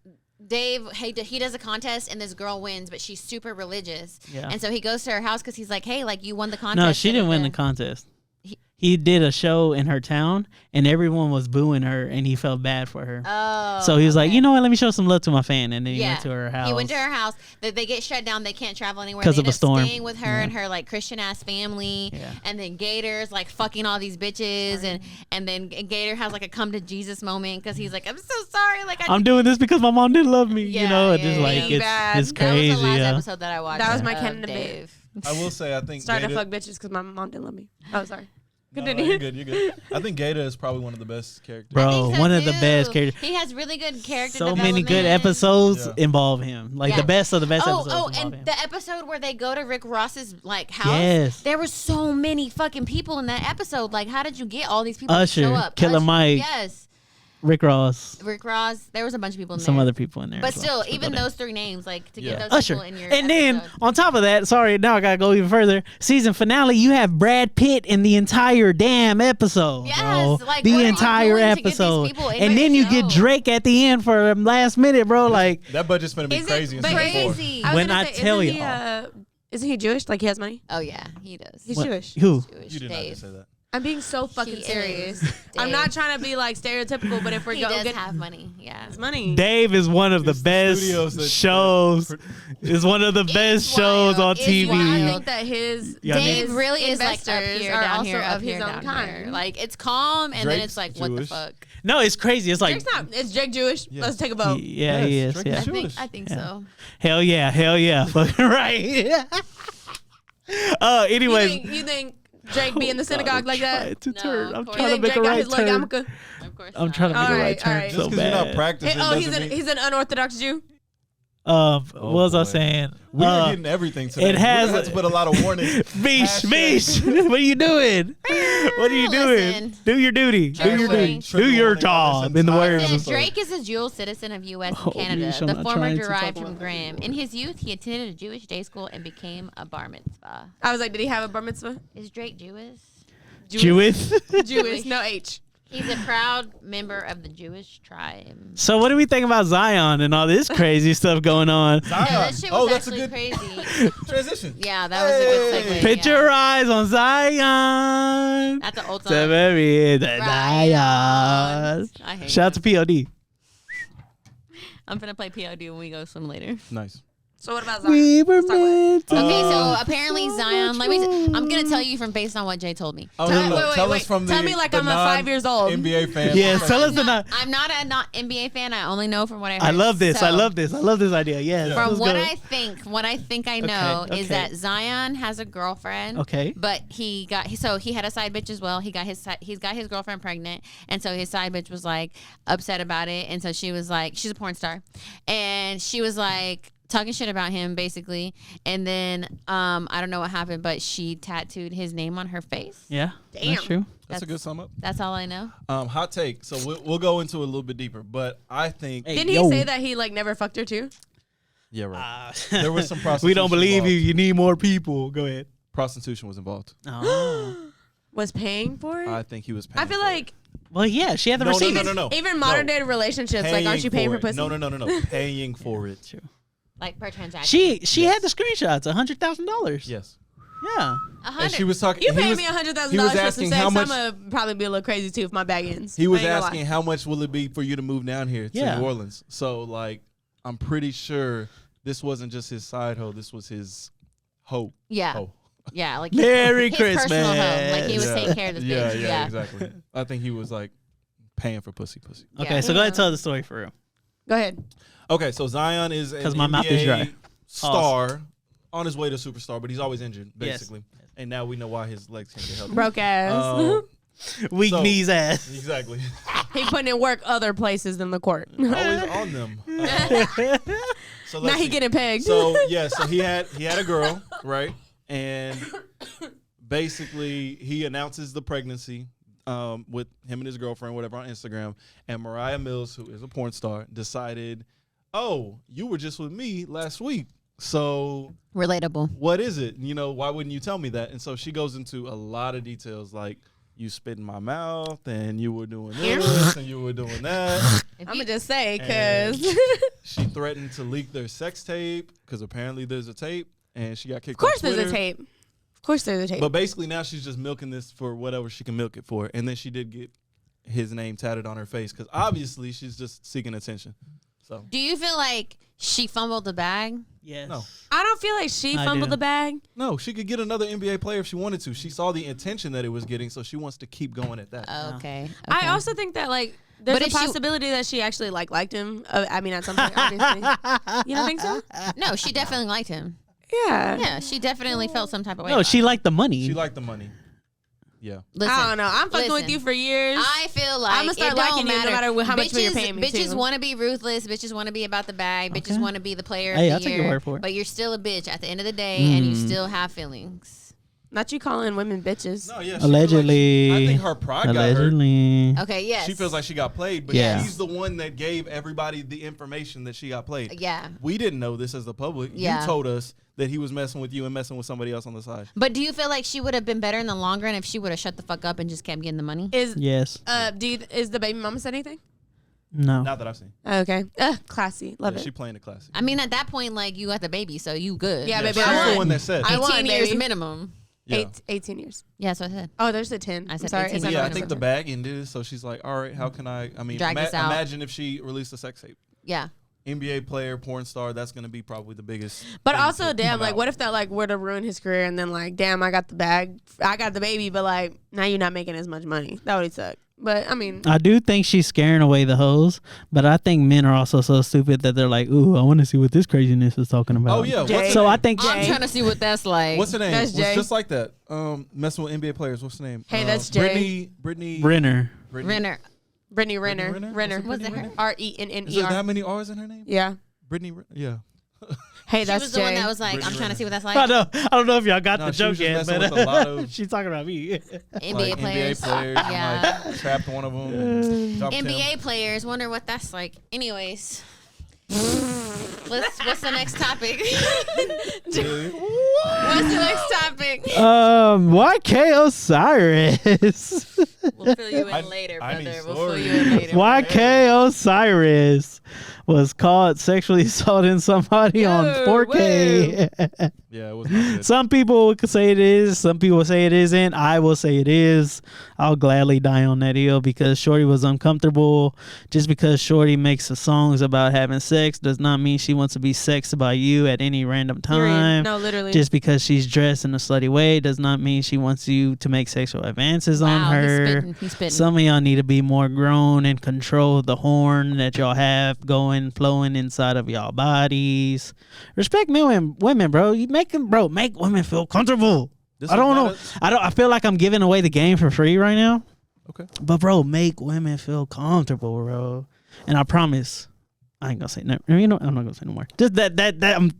Dave. He does a contest and this girl wins, but she's super religious. Yeah. And so he goes to her house because he's like, "Hey, like you won the contest." No, she didn't win the contest. He did a show in her town, and everyone was booing her, and he felt bad for her. Oh. So he was like, you know what, let me show some love to my fan. And then he Yeah. went to her house. He went to her house. They get shut down. They can't travel anywhere 'Cause They of end a up storm. Staying with her and her like Christian ass family. Yeah. And then Gator's like fucking all these bitches, and then Gator has like a come to Jesus moment because he's like, I'm so sorry. Like I'm doing this because my mom didn't love me. Yeah, you know, it's yeah, just yeah. like Being bad. it's That crazy. was the last Yeah. episode that I watched. That was my of canon event. Dave. I will say, I think Started to Gator, fuck bitches because my mom didn't love me. Oh, sorry. No, Continue. you're good. You're good. I think Gator is probably one of the best characters. Bro, I think so, one of the too. best characters. He has really good character So many good development. episodes Yeah. involve him. Like Yeah. the best of the best episodes Oh, involve and him. the episode where they go to Rick Ross's like house. Yes. There were so many fucking people in that episode. Like, how did you get all these people Usher, to show up? Killer Mike. Yes. Rick Ross. Rick Ross. There was a bunch of people in Some there. other people in there. But as well. still, even those 3 names, like to get those Usher. people in your And then episode. on top of that, sorry, now I gotta go even further. Season finale, you have Brad Pitt in the entire damn episode, Yes, bro. like, The what are you entire doing to get these episode, people in and my then you get show? Drake at the end for last minute, bro. Like That budget's gonna be Is it- crazy. in but season is- 4. Crazy. was When gonna I say, tell isn't he, y'all. isn't he Jewish? Like he has money? Oh yeah, he does. He's what- Jewish. Who? Jewish You did not Dave. just say that. I'm being so fucking He serious. is I'm not Dave. trying to be like stereotypical, but if we're He going does get have money. Yeah. his money, Dave is one of the It's the studios best that- shows. Is one of the best shows wild. on It's TV. I wild. think that his Yeah, Dave niggas. really is like up investors here, are down also here, of up his here, own down kind. here. Like it's calm, and then Drake's it's like, what the Jewish. fuck? No, it's crazy. It's like, Drake's not. It's Drake Jewish. Yeah. Let's take a vote. yeah, Yes, he is. Drake Yeah. is Jewish. I think Yeah. so. Hell yeah, fucking right. Anyways, You think Drake be in the synagogue like that? To No, turn. of I'm course. trying You to think make Drake a got right his little turn. yarmulke? Of course. I'm trying to make a All right right, turn all right. so Just because you're not bad. practicing Oh, doesn't he's mean an unorthodox Jew. What was I boy. saying? we are getting everything today. it has- We're gonna have to put a lot of warnings. Beesh, what are you doing? What are you doing? Listen. Do your duty. Do your Trigger duty. warning. Do your Trigger warning on job. this In the entire words Listen, of episode. Drake is a dual citizen of U.S. Oh, and Canada. Beesh, I'm The not former trying to derived talk from about Graham. In his youth, he attended a Jewish day school and became a bar mitzvah. I was like, did he have a bar mitzvah? Is Drake Jewish? Jewish. Jewish, no H. He's a proud member of the Jewish tribe. So what do we think about Zion and all this crazy stuff going on? Zion. Yeah, that shit was Oh, that's a actually good crazy. transition. Yeah, that was a good segue. Put yeah. your eyes on Zion. That's an old To song. bury the Right Zion. I hate Shout out to that. POD. I'm gonna play POD when we go swim later. Nice. So what about Zion? We were Let's talk about it. meant to Okay, so love apparently so Zion. much I'm more. gonna tell you from based on what Jay told me. Oh, Tell- no, wait, tell wait. us from Tell the me like the I'm 5 years old. NBA fan. Yes, tell us I'm the. I'm not a not NBA fan. I only know from what I heard. I love this. So, I love this. I love this idea. Yes. Yeah. From let's what go. I think I know Okay, is okay. that Zion has a girlfriend. Okay. But he had a side bitch as well. He's got his girlfriend pregnant, and so his side bitch was like upset about it, and so she was like, she's a porn star, and she was like talking shit about him basically, and then I don't know what happened, but she tattooed his name on her face. Yeah. Damn. That's true. That's a good sum up. That's all I know. Hot take. So we'll go into it a little bit deeper, but I think Hey, Didn't he yo. say that he like never fucked her too? yeah, right. There was some We prostitution don't believe you. involved. You need more people. Go ahead. Prostitution was involved. Oh. Was paying for it? I think he was paying. I feel for like Well, yeah. She had the No, no, receipt. no, no, no. even modern No. day relationships, like aren't you paying for it. pussy? No. Paying for it. True. Like per transaction. She had the screenshots. $100,000. Yes. Yeah. And she was talking. You he pay was- me $100,000 he was for some asking sex, how much. I'm gonna probably be a little crazy too if my bag ends. He was I ain't gonna lie. asking how much will it be for you to move down here to Yeah. New Orleans. So like, I'm pretty sure this wasn't just his side hoe. This was his hoe. Yeah. Hoe. Yeah. Like Merry his personal Christmas. home. Like he was Yeah. taking care of this Yeah, bitch. yeah, exactly. I think he was like paying for pussy. Okay, Yeah. so go ahead and tell the story for real. Go ahead. Okay, so Zion is an 'Cause my mouth is NBA dry. star on his way to superstar, but he's always injured, Yes. basically. And now we know why his legs can't get healthy. Broke ass. Um, Weak So- knees ass. exactly. he putting in work other places than the court. Always on them. So now let's he see. getting pegged. So yeah, so he had a girl, right? And basically he announces the pregnancy with him and his girlfriend, whatever, on Instagram. And Mariah Mills, who is a porn star, decided, "Oh, you were just with me last week. So Relatable. what is it? You know, why wouldn't you tell me that?" And so she goes into a lot of details, like you spit in my mouth, and you were doing this, and you were doing that. I'm gonna just say And because she threatened to leak their sex tape because apparently there's a tape, and she got kicked. of course off there's Twitter. a tape. Of course there's a tape. But basically now she's just milking this for whatever she can milk it for, and then she did get his name tatted on her face because obviously she's just seeking attention. So Do you feel like she fumbled the bag? Yes. No. I don't feel like she I fumbled do. the bag. no, she could get another NBA player if she wanted to. She saw the attention that it was getting, so she wants to keep going at that. Okay. I also think that like there's But a if she- possibility that she actually liked him. I mean, at some point, obviously. You don't think so? No, she definitely liked him. Yeah. Yeah, she definitely felt some type of way. No, about she it. liked the money. She liked the money. Yeah. Listen, I don't know. I'm fucking with listen. you for years. I feel like I'ma start it don't liking you no matter. matter how much you're paying me, Bitches too. want to be ruthless. Bitches want to be about the bag. Bitches Okay. want to be the player Hey, of I'll the take year. your word for it. But you're still a bitch at the end of the day, and you still have feelings. Not you calling women bitches. No, yeah. Allegedly. I think her pride got hurt. Allegedly. Okay, yes. She feels like she got played, but Yeah. she's the one that gave everybody the information that she got played. Yeah. We didn't know this as the public. Yeah. You told us that he was messing with you and messing with somebody else on the side. But do you feel like she would have been better in the long run if she would have shut the fuck up and just kept getting the money? Yes. Is the baby mama said anything? No. Not that I've seen. Okay. Classy. Love it. She playing it classy. I mean, at that point, like, you got the baby, so you good. Yeah, baby. She's I the won. one that said. I won, 18 years baby. minimum. Yeah. 18 years. Yeah, that's what I said. Oh, there's a 10. I I'm said sorry. 18 Is that years. Yeah, I what think the said? bag ended, so she's like, all right, how can I mean, Drag this out. imagine if she released a sex tape. Yeah. NBA player, porn star, that's going to be probably the biggest. But thing also, to damn, come like, out. what if that, like, were to ruin his career and then, like, damn, I got the bag, I got the baby, but, like, now you're not making as much money. That would suck. But, I mean. I do think she's scaring away the hoes, but I think men are also so stupid that they're like, ooh, I want to see what this craziness is talking about. Oh, yeah. Jay. What's So her I name? think I'm trying to see what that's like. What's her name? That's Was Jay. just like that. Messing with NBA players. What's the name? Hey, that's Jay. Brittany. Renner. Renner. Brittany Renner. Renner? Renner. Was it her? Is there RENNER. that many R's in her name? Yeah. Brittany. Yeah. Hey, She that's was the one Jay. that was like, I'm Brittany trying to see what that's like. I don't know if y'all got No, the she joke was just yet, messing but with a lot of- she's talking about me. NBA players. NBA players. Yeah. And, like, trapped one of them. And dropped him. NBA players. Wonder what that's like. Anyways. What's the next topic? What's the next topic? YK Osiris. We'll fill you in I- later, I need brother. We'll fill stories. you in later. YK Osiris was caught sexually assaulting somebody on 4K. Yeah, it was not good. Some people could say it is. Some people say it isn't. I will say it is. I'll gladly die on that hill because Shorty was uncomfortable. Just because Shorty makes songs about having sex does not mean she wants to be sexed by you at any random time. No, literally. Just because she's dressed in a slutty way does not mean she wants you to make sexual advances on Wow, her. he's spitting. Some of y'all need to be more grown and control the horn that y'all have flowing inside of y'all bodies. Respect women, bro. Make women feel comfortable. This I don't is know. not I feel like I'm giving away the game for free right now. Okay. But bro, make women feel comfortable, bro. And I promise, I ain't gonna say no. You know, I'm not gonna say no more. Just that I'm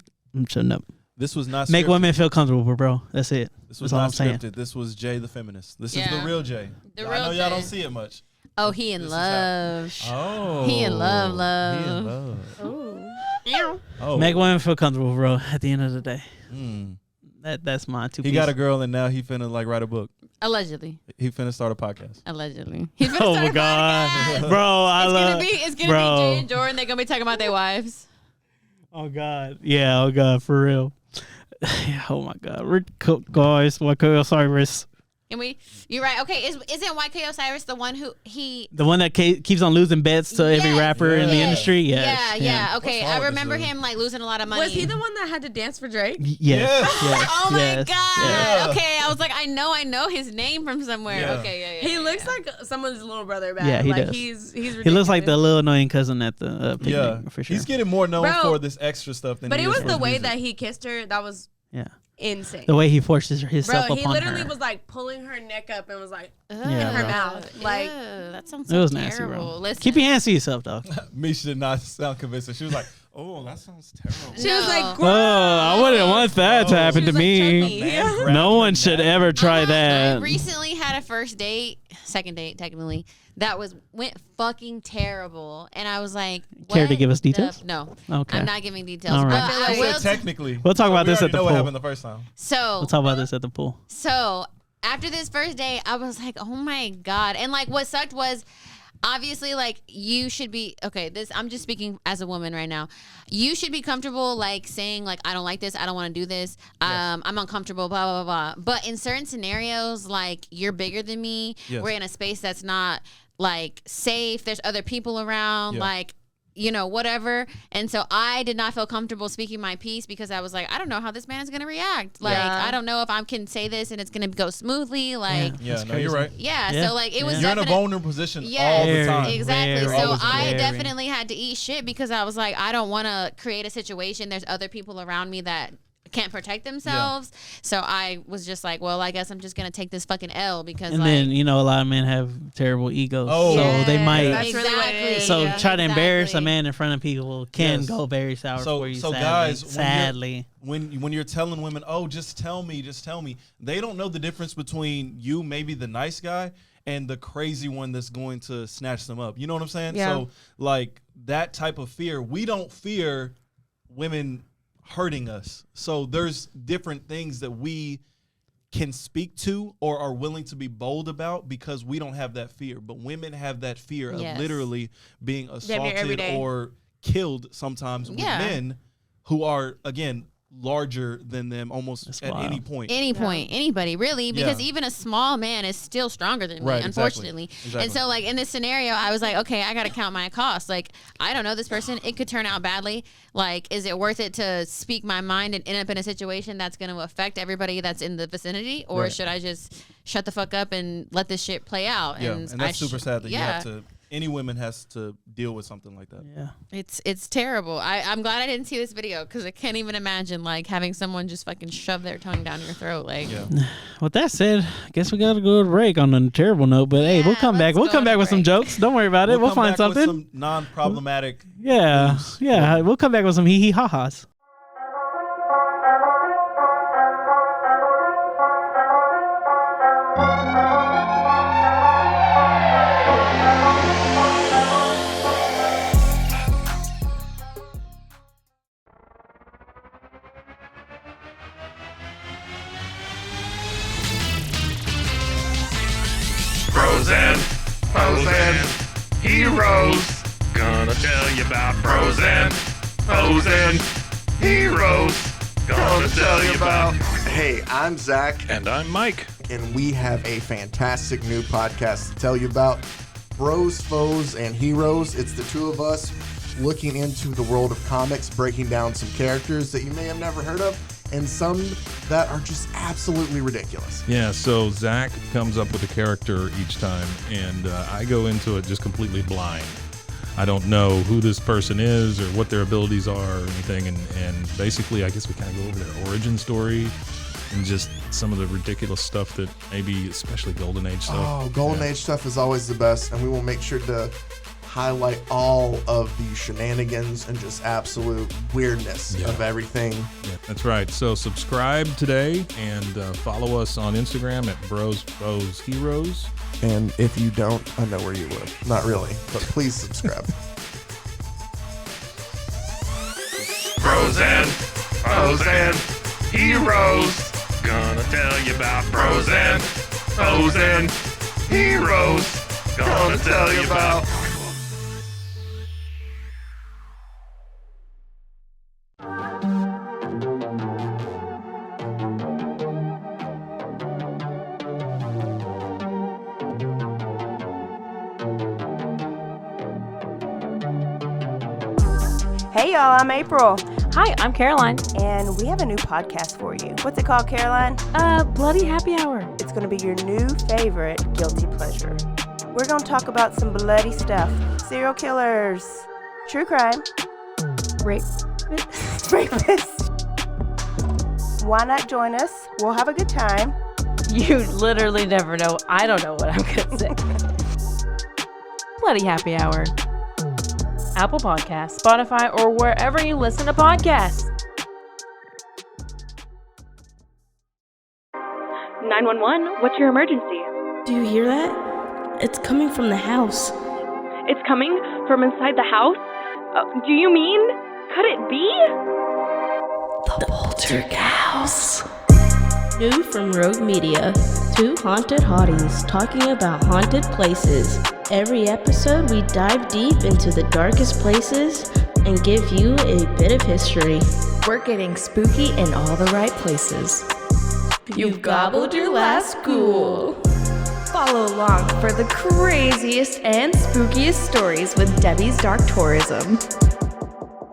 shutting up. This was not Make scripted. women feel comfortable, bro. That's it. This was That's all not I'm saying. scripted. This was Jay the feminist. This is Yeah. the real Jay. The I real know y'all Jay. don't see it much. Oh, he in This is love. Oh. He in love, He in love. love. Oh. Make women feel comfortable, bro. At the end of the day, Mm. that's my two. He got a girl and now he finna like write a book. Allegedly. He finna start a podcast. Allegedly. He's gonna Oh start my a god, podcast. bro! I love. It's gonna bro. be Jay and Jordan. They're gonna be talking about their wives. Oh god, yeah. Oh god, for real. Oh my god, guys. What Osiris? And you're right. Okay, isn't YK Osiris the one who The one that keeps on losing bets to every Yes, rapper in the yes. industry. Yes. Yeah. Okay, What's wrong I with remember this dude? him like losing a lot of money. Was he the one that had to dance for Drake? Yes. Yes. Yes. Oh my yes, god. yes. Okay, I was like, I know his name from somewhere. Yeah. Okay, yeah. He yeah, looks yeah. like someone's little brother back. Yeah, he like does. He's ridiculous. He looks like the little annoying cousin at the picnic, Yeah. for sure. He's getting more known Bro. for this extra stuff than But he it is was for the his way music. that he kissed her. That was yeah. insane. The way he forces himself Bro, he upon literally her. was like pulling her neck up and was like, Ugh, Yeah, in her bro. mouth. Like, that sounds It so was nasty, terrible. bro. Listen, Keep your hands to yourself, dog. Misha did not sound convincing. She was like, "Oh, that sounds terrible." she was like, Oh, I wouldn't want that to Oh. happen She to was like, me. "Chucky." Man grabbed No her one should neck. ever try I that. recently had a second date technically, that went fucking terrible, and I was like, Care to what give us the details? No, Okay. I'm not giving details. All right. But I feel I like will So technically, We'll talk about we this already at the know what pool. happened the first time. So We'll talk about this at the pool. So after this first day, I was like, oh my God. And like what sucked was obviously like you should be I'm just speaking as a woman right now. You should be comfortable like saying like I don't like this, I don't want to do this. I'm uncomfortable, blah, blah, blah, blah. But in certain scenarios, like you're bigger than me. Yes. We're in a space that's not like safe. There's other people around, Yeah. like you know, whatever. And so I did not feel comfortable speaking my piece because I was like, I don't know how this man is going to react. Like, Yeah. I don't know if I can say this and it's going to go smoothly. Like, Yeah, That's no, you're right. Yeah. so like it was You're in a definite- vulnerable position Yeah, all the Very, time. exactly. very, So always I very. definitely had to eat shit because I was like, I don't want to create a situation. There's other people around me that can't protect themselves. So I was just like, well, I guess I'm just gonna take this fucking L because. And then a lot of men have terrible egos, so they might. That's really what it is. So try to embarrass a man in front of people can go very sour for you. So sadly. guys, sadly, when you're telling women, oh, just tell me, they don't know the difference between you, maybe the nice guy, and the crazy one that's going to snatch them up. You know what I'm saying? Yeah. So like that type of fear, we don't fear women hurting us. So there's different things that we can speak to or are willing to be bold about because we don't have that fear. But women have that fear of literally being assaulted or killed sometimes with men who are, again, larger than them almost at any point. Anybody, really, because even a small man is still stronger than me, unfortunately. Exactly. And so, like, in this scenario, I was like, okay, I got to count my costs. Like, I don't know this person. It could turn out badly. Like, is it worth it to speak my mind and end up in a situation that's going to affect everybody that's in the vicinity? Or should I just shut the fuck up and let this shit play out? Yeah, and that's super sad that you have to... Any woman has to deal with something like that. Yeah, it's terrible. I'm glad I didn't see this video because I can't even imagine like having someone just fucking shove their tongue down your throat. Like, with that said, I guess we gotta go to break on a terrible note. But hey, we'll come back. We'll come back with some jokes. Don't worry about it. We'll find something. With some non-problematic. News. We'll come back with some hee hee ha ha's. Pros and heroes. Gonna tell you about pros and heroes. Gonna tell you about. Hey, I'm Zach. And I'm Mike. And we have a fantastic new podcast to tell you about. Bros, Foes, and Heroes. It's the two of us looking into the world of comics, breaking down some characters that you may have never heard of, and some that are just absolutely ridiculous. Yeah, so Zach comes up with a character each time, and I go into it just completely blind. I don't know who this person is or what their abilities are or anything, and basically I guess we kind of go over their origin story and just some of the ridiculous stuff that maybe, especially Golden Age stuff. Oh, Golden Age stuff is always the best, and we will make sure to highlight all of the shenanigans and just absolute weirdness of everything. Yeah, that's right. So subscribe today and follow us on Instagram at Bros, Foes, Heroes. And if you don't, I know where you live. Not really, but please subscribe. Bros and Foes and Heroes. Gonna tell you about Bros and Foes and Heroes. Gonna tell you about. Hey y'all, I'm April. Hi, I'm Caroline. And we have a new podcast for you. What's it called, Caroline? Bloody Happy Hour. It's going to be your new favorite guilty pleasure. We're going to talk about some bloody stuff. Serial killers. True crime. Rapists. Why not join us? We'll have a good time. You literally never know. I don't know what I'm going to say. Bloody Happy Hour. Apple Podcasts, Spotify, or wherever you listen to podcasts. 911, what's your emergency? Do you hear that? It's coming from the house. It's coming from inside the house? Do you mean? Could it be? The Poltergeist. New from Rogue Media. Two haunted hotties talking about haunted places. Every episode, we dive deep into the darkest places and give you a bit of history. We're getting spooky in all the right places. You've gobbled your last ghoul. Follow along for the craziest and spookiest stories with Debbie's Dark Tourism.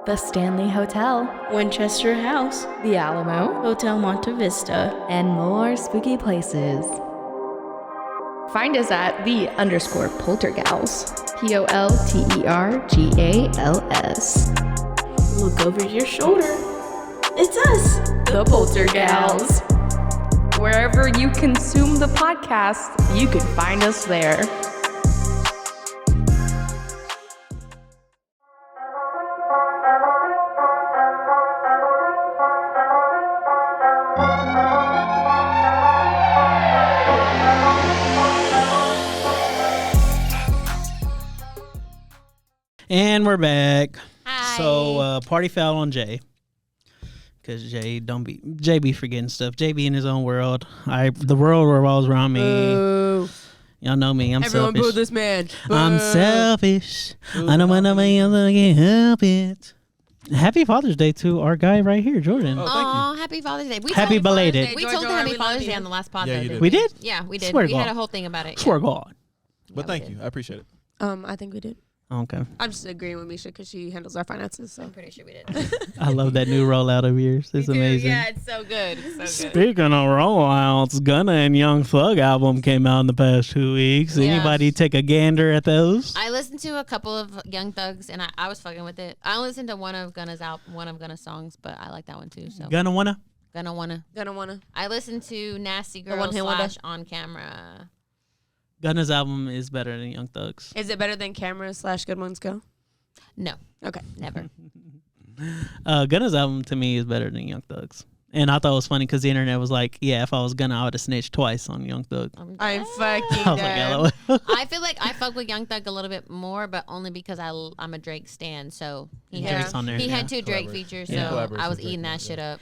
The Stanley Hotel, Winchester House, The Alamo, Hotel Monte Vista, and more spooky places. Find us at _Poltergals. POLTERGALS. Look over your shoulder. It's us! The Poltergals. Wherever you consume the podcast, you can find us there. And we're back. Hi. So party foul on Jay. Cause Jay be forgetting stuff. Jay be in his own world. The world revolves around me. Boo. Y'all know me. I'm Everyone selfish. boo this man. I'm Boo. selfish. I don't want nobody else to can't help it. Happy Father's Day to our guy right here, Jordan. Oh, thank Aw, happy Father's Day. Happy belated. We George told him R. Happy we Father's love Day you. on the last podcast. Yeah, you did. We did? Yeah, we did. Swear to We had God. a whole thing about it. Swear to God. But thank you. I appreciate it. I think we did. Okay. I'm just agreeing with Misha because she handles our finances. So I'm pretty sure we did. I love that new rollout of yours. It's amazing. Yeah, it's so good. It's so good. Speaking of rollouts, Gunna and Young Thug album came out in the past 2 weeks. Yeah. Anybody take a gander at those? I listened to a couple of Young Thugs, and I was fucking with it. I only listened to one of Gunna's songs, but I like that one too. So Gunna wanna? Gonna wanna. I listened to Nasty Girl One Hit Wonder. / On Camera. Gunna's album is better than Young Thug's. is it better than Camera / Good Ones Go? No, Okay. never. Gunna's album to me is better than Young Thug's. And I thought it was funny because the internet was like, yeah, if I was Gunna, I would have snitched twice on Young Thug. I'm fucking I was dead. like, LOL. I feel like I fuck with Young Thug a little bit more, but only because I'm a Drake stan. So he Drake's on there. He yeah. had 2 Drake features, so Yeah. Collaboration I was with eating Drake, that shit up.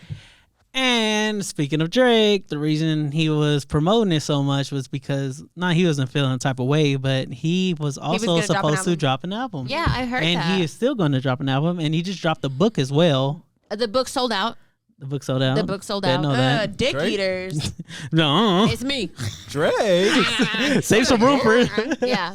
And speaking of Drake, the reason he was promoting it so much was because he wasn't feeling the type of way, but he was also gonna drop an supposed to album. drop an album. Yeah, I heard and that. he is still going to drop an album, and he just dropped a book as well. The book sold out. The book sold out. The book sold Didn't out. know that. Dick Drake? eaters. No, It's me. Drake. save some room for Yeah.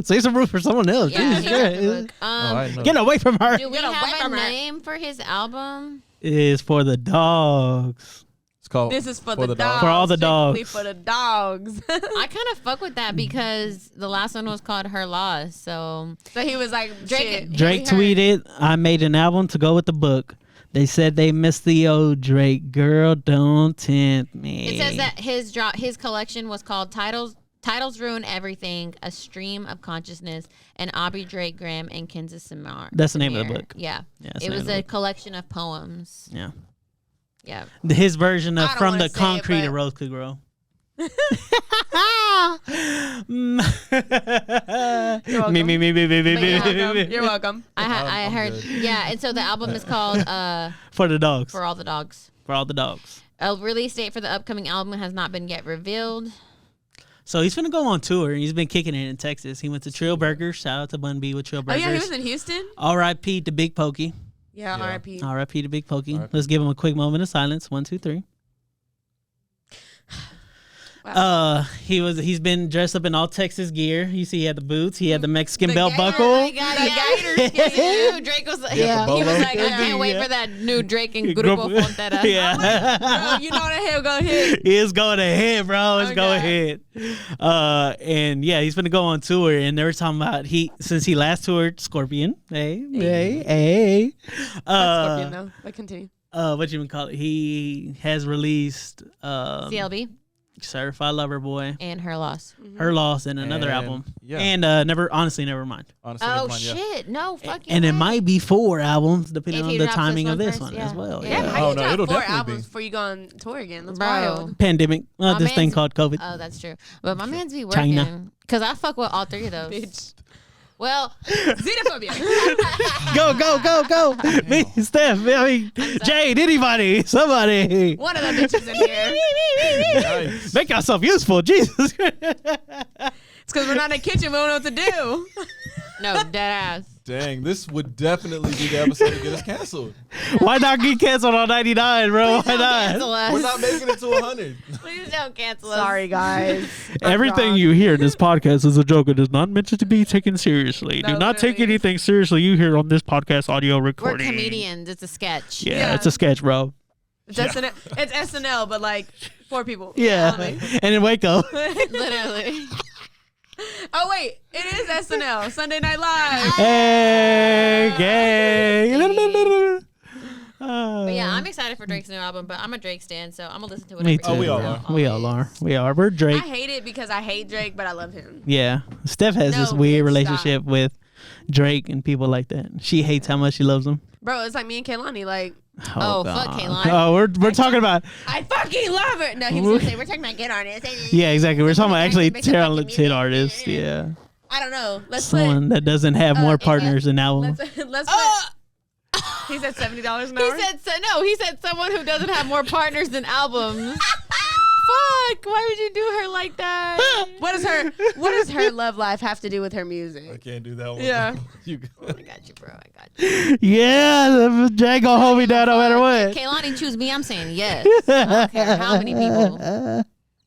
save some room for someone else. Yeah, Jesus he dropped Christ. the book. I didn't know Get away from her. Do we Get away have a from her. name for his album? It is for the dogs. It's called This is for the dogs. For all the Strictly dogs. for the dogs. I kind of fuck with that because the last one was called Her Loss. So So he was like, Drake- shit. Drake We heard- tweeted, I made an album to go with the book. They said they missed the old Drake. Girl, don't tempt me. it says that his collection was called Titles Ruin Everything, A Stream of Consciousness, and Aubrey Drake Graham and Kansas Samar. That's the name of the book. Yeah. Yeah, that's It the was name of a the book. collection of poems. Yeah. Yeah. His version of I don't From wanna the say it, Concrete a but- Rose Could Grow. welcome. Me. You're welcome. I I'm heard. good. Yeah. And so the album is called For the dogs. For All the Dogs. For all the dogs. A release date for the upcoming album has not been yet revealed. So he's gonna go on tour. He's been kicking it in Texas. He went to Trill Burgers. Shout out to Bun B with Trill Oh, Burgers. yeah, he was in Houston? R.I.P. to Big Pokey. Yeah, Yeah. R.I.P. R.I.P. to Big Pokey. R.I.P. Let's give him a quick moment of silence. 1, 2, 3. Wow. He's been dressed up in all Texas gear. You see, he had the boots. He had the Mexican The belt gator, buckle. Oh my God, yeah. Drake was the he was bolo. like, I can't wait Yeah. for that new Drake and Grupo Frontera. Yeah. Bro, you know that hell go ahead. It's going ahead, bro. It's Oh, going God. ahead. And yeah, he's gonna go on tour, and they were talking about since he last toured Scorpion. Hey. Scorpion, though. But continue. What you would call it? He has released CLB Certified Lover Boy, and Her Loss. Her Loss, and another And- album. yeah. And never mind. Honestly, Oh never mind, yeah. shit! No, fuck you. And it might be 4 albums depending If on he the drops timing this of one this first, one yeah. as well. Yeah. Yeah, Yeah. how Oh, you no, drop it'll 4 definitely albums be. before you go on tour again? That's Bro. wild. Pandemic. My This thing man's- called COVID. Oh, that's true. But my man's be China. working because I fuck with all 3 of those. Bitch. Well, Xenophobia. Go. Me, Steph, I mean, Jade, anybody, somebody. One of them bitches in here. Nice. Make yourself useful, Jesus. It's because we're not in the kitchen. We don't know what to do. no, dead ass. Dang, this would definitely be the episode to get us canceled. Why not get canceled on 99, bro? Why Don't cancel not? us. We're not making it to 100. Please don't cancel us. Sorry, guys. Everything you hear in this podcast is a joke. It is not meant to be taken seriously. Do No, not take really. anything seriously you hear on this podcast audio We're recording. comedians. It's a sketch. Yeah, Yeah. it's a sketch, bro. It's SNL. It's SNL, but like 4 people. Yeah. Only. And in Waco. Literally. Oh, wait. It is SNL. Sunday Night Live. Hey, gang. But yeah, I'm excited for Drake's new album, but I'm a Drake stan, so I'm gonna listen to it. Me too. we all are. We all are. We are. We're Drake. I hate it because I hate Drake, but I love him. Yeah. Steph has this No, weird bitch, relationship with Drake and people like that. She hates how much she loves him. Bro, it's like me and Kehlani. Like, Oh, fuck God. Kehlani. Oh, we're talking about. I fucking love her. No, he was gonna say we're talking about good artists. Yeah, exactly. We're talking about actually Makes it fucking talented music. artists. Yeah. I don't know. Let's Someone that doesn't have more partners than albums. let's put. He said $70 an hour. He said someone who doesn't have more partners than albums. Fuck! Why would you do her like that? What does her love life have to do with her music? I can't do that one. Yeah. I got you, bro. I got you. Yeah, Jay gonna hold me down no matter what. Kehlani choose me. I'm saying yes. I don't care how many people.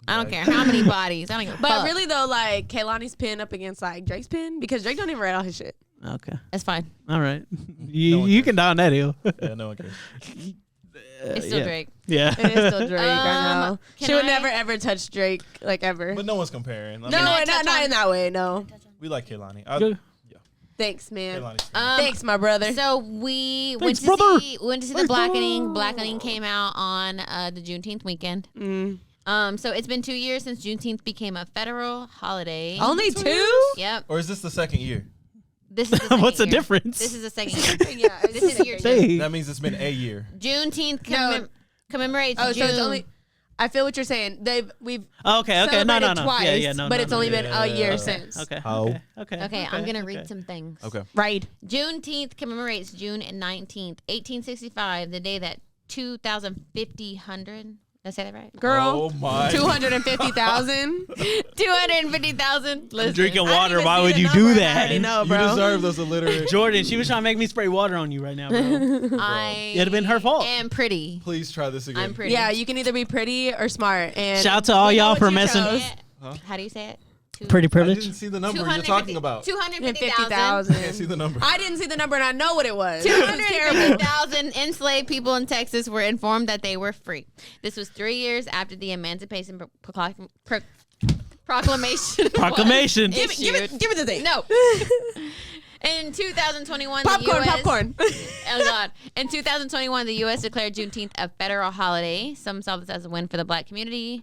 I don't care how many bodies. I don't give a But fuck. really though, like Kehlani's pin up against like Drake's pin because Drake don't even write all his shit. Okay. It's fine. All right. No You one you cares. can down that hill. Yeah, no one cares. It's still yeah. Drake. Yeah. It is still Drake right now. can She would I- never ever touch Drake like ever. But no one's comparing. No, I touch not on- in that way. No. We like Kehlani. Good. Thanks, man. Kehlani's Thanks, my brother. So we Thanks, went brother. to see the Blackening. Blackening came out on the Juneteenth weekend. So it's been 2 years since Juneteenth became a federal holiday. Only 2? Yep. Or is this the second year? This is the second What's the year. difference? This is the second year. Yeah. This is year 2. Hey. That means it's been a year. Juneteenth No. commemorates Oh, June. so it's only. I feel what you're saying. We've Okay. No, celebrated no. twice, Yeah, no, but no, it's no, only yeah. been a year Okay. since. Okay. How? Okay, I'm going to read some things. Okay. Right. Juneteenth commemorates June 19th, 1865, the day that 2,050. Did I say that right? Girl. Oh my. 250,000. 250,000. I'm drinking water. even Why see would the you number, do and I that? already know, You bro. deserve those illiterate. Jordan, she was trying to make me spray water on you right now, bro. I It'd have been her fault. am pretty. Please try this again. I'm pretty. Yeah, you can either be pretty or smart. And Shout out to all we know y'all what for you messing. chose. How do you say it? Pretty I privilege. didn't see the number you're talking about. 250,000. I can't see the number. I didn't see the number and I know what it was. This is terrible. 250,000 enslaved people in Texas were informed that they were free. This was 3 years after the Emancipation Proclamation. Proclamation. was Give it issued. the thing. No. In 2021, Popcorn, the U.S. popcorn. Oh God! In 2021, the U.S. declared Juneteenth a federal holiday. Some saw this as a win for the Black community.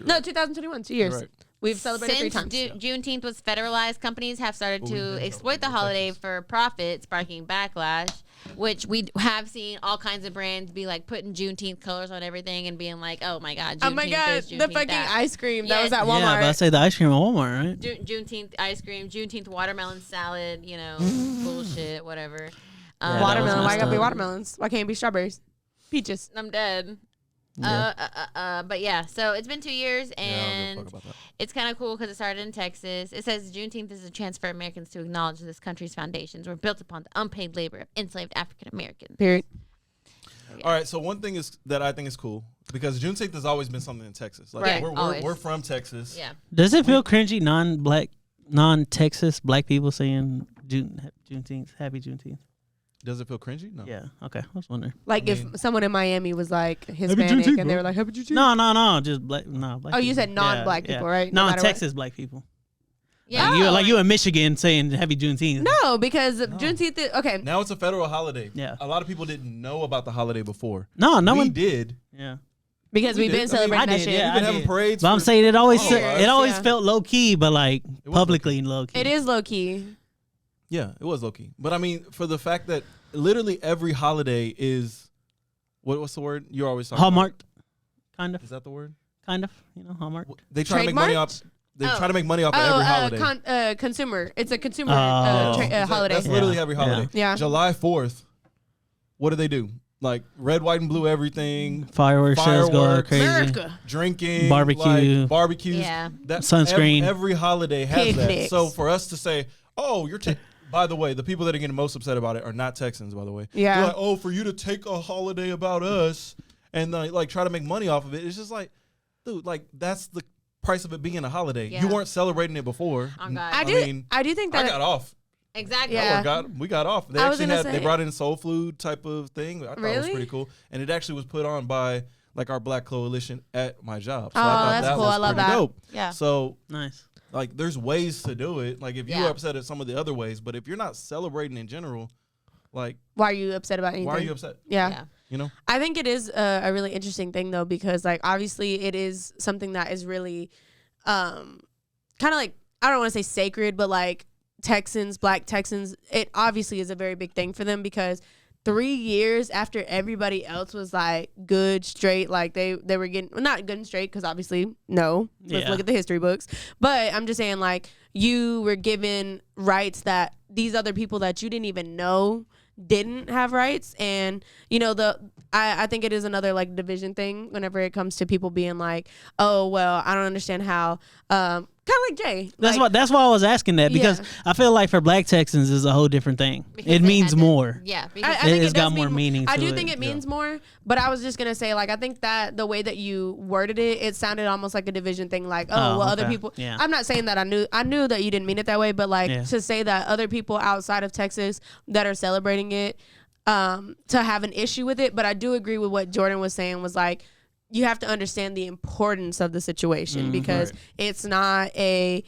No, 2021, 2 years. You're right. We've celebrated 3 Since times. Juneteenth was federalized, companies have started to exploit the holiday for profit, sparking backlash, which we have seen all kinds of brands be like putting Juneteenth colors on everything and being like, oh my God, Juneteenth Oh my God, this, the Juneteenth fucking that. ice cream that Yes. was at Yeah, Walmart. but I say the ice cream at Walmart, right? Juneteenth ice cream, Juneteenth watermelon salad, you know, bullshit, whatever. that watermelon. was Why gotta be messed up. watermelons? Why can't it be strawberries? Peaches. I'm dead. Yeah. But yeah, so it's been 2 years Yeah, I don't and give a fuck about that. it's kind of cool because it started in Texas. It says Juneteenth is a chance for Americans to acknowledge this country's foundations were built upon the unpaid labor of enslaved African Americans. Period. All right, so one thing is that I think is cool because Juneteenth has always been something in Texas. Like Right, we're always. from Texas. Yeah. Does it feel cringy, non-Texas black people saying Juneteenth, Happy Juneteenth? Does it feel cringy? No. Yeah. Okay. I was wondering. Like I mean- if someone in Miami was like Hispanic Juneteenth, and they bro. were like, Happy Juneteenth. No. Just black. No. Black Oh, you people. said non-black people, right? No matter Non-Texas black people. Yeah. Like you in Michigan saying Happy Juneteenth. No, because Juneteenth is, okay. Now it's a federal holiday. Yeah. A lot of people didn't know about the holiday before. No we one did. Yeah. Because We we've did. been celebrating I that did, shit. yeah. We've been I having did. parades. But I'm for- saying it always all of us. it always Yeah. felt low key, but like was publicly low key. It is low key. Yeah, it was low key. But I mean, for the fact that literally every holiday is what's the word? You're always talking Hallmarked, kind about. of, Is that the word? Hallmark. They try to make money off. They try to make money off of every holiday. Consumer. It's a consumer That's holiday. literally Yeah. every holiday. Yeah. July 4th. What do they do? Like red, white, and blue everything. Fireworks sales go Fireworks. crazy. America. Drinking, Barbecue. like, barbecues. Yeah. That Sunscreen. Every holiday has Picnics. that. So for us to say, "Oh, you're," by the way, the people that are getting most upset about it are not Texans. By the way, Yeah. They're like, "Oh, for you to take a holiday about us and like try to make money off of it," it's just like, dude, like that's the price of it being a holiday. Yeah. You weren't celebrating it before. Oh, God. I do think I that got off. Exactly. Yeah. We got off. They I was actually gonna had they say- brought in soul food type of thing. I thought it was Really? pretty cool, and it actually was put on by like our Black Coalition at my job. So Oh, I thought that's that cool. was I love pretty that. dope. Yeah. So Nice. like, there's ways to do it. Like if Yeah. you're upset at some of the other ways, but if you're not celebrating in general, like why are you upset about anything? why are you upset? Yeah. Yeah. You know, I think it is a really interesting thing though, because like obviously it is something that is really kind of like, I don't want to say sacred, but like Texans, Black Texans, it obviously is a very big thing for them, because 3 years after everybody else was like good, straight, like they were getting, well, not good and straight, because obviously no, let's look at the history books, but I'm just saying like you were given rights that these other people that you didn't even know didn't have rights. And you know, I think it is another like division thing whenever it comes to people being like, oh well, I don't understand how kind of like Jay. That's why I was asking that, because I feel like for Black Texans is a whole different thing. It means more. Yeah, I think it's got more meaning. I do think it means more, but I was just gonna say like I think that the way that you worded it, it sounded almost like a division thing. Like other people. Yeah. I'm not saying that I knew that you didn't mean it that way, but like to say that other people outside of Texas that are celebrating it, to have an issue with it. But I do agree with what Jordan was saying, was like, you have to understand the importance of the situation, because it's a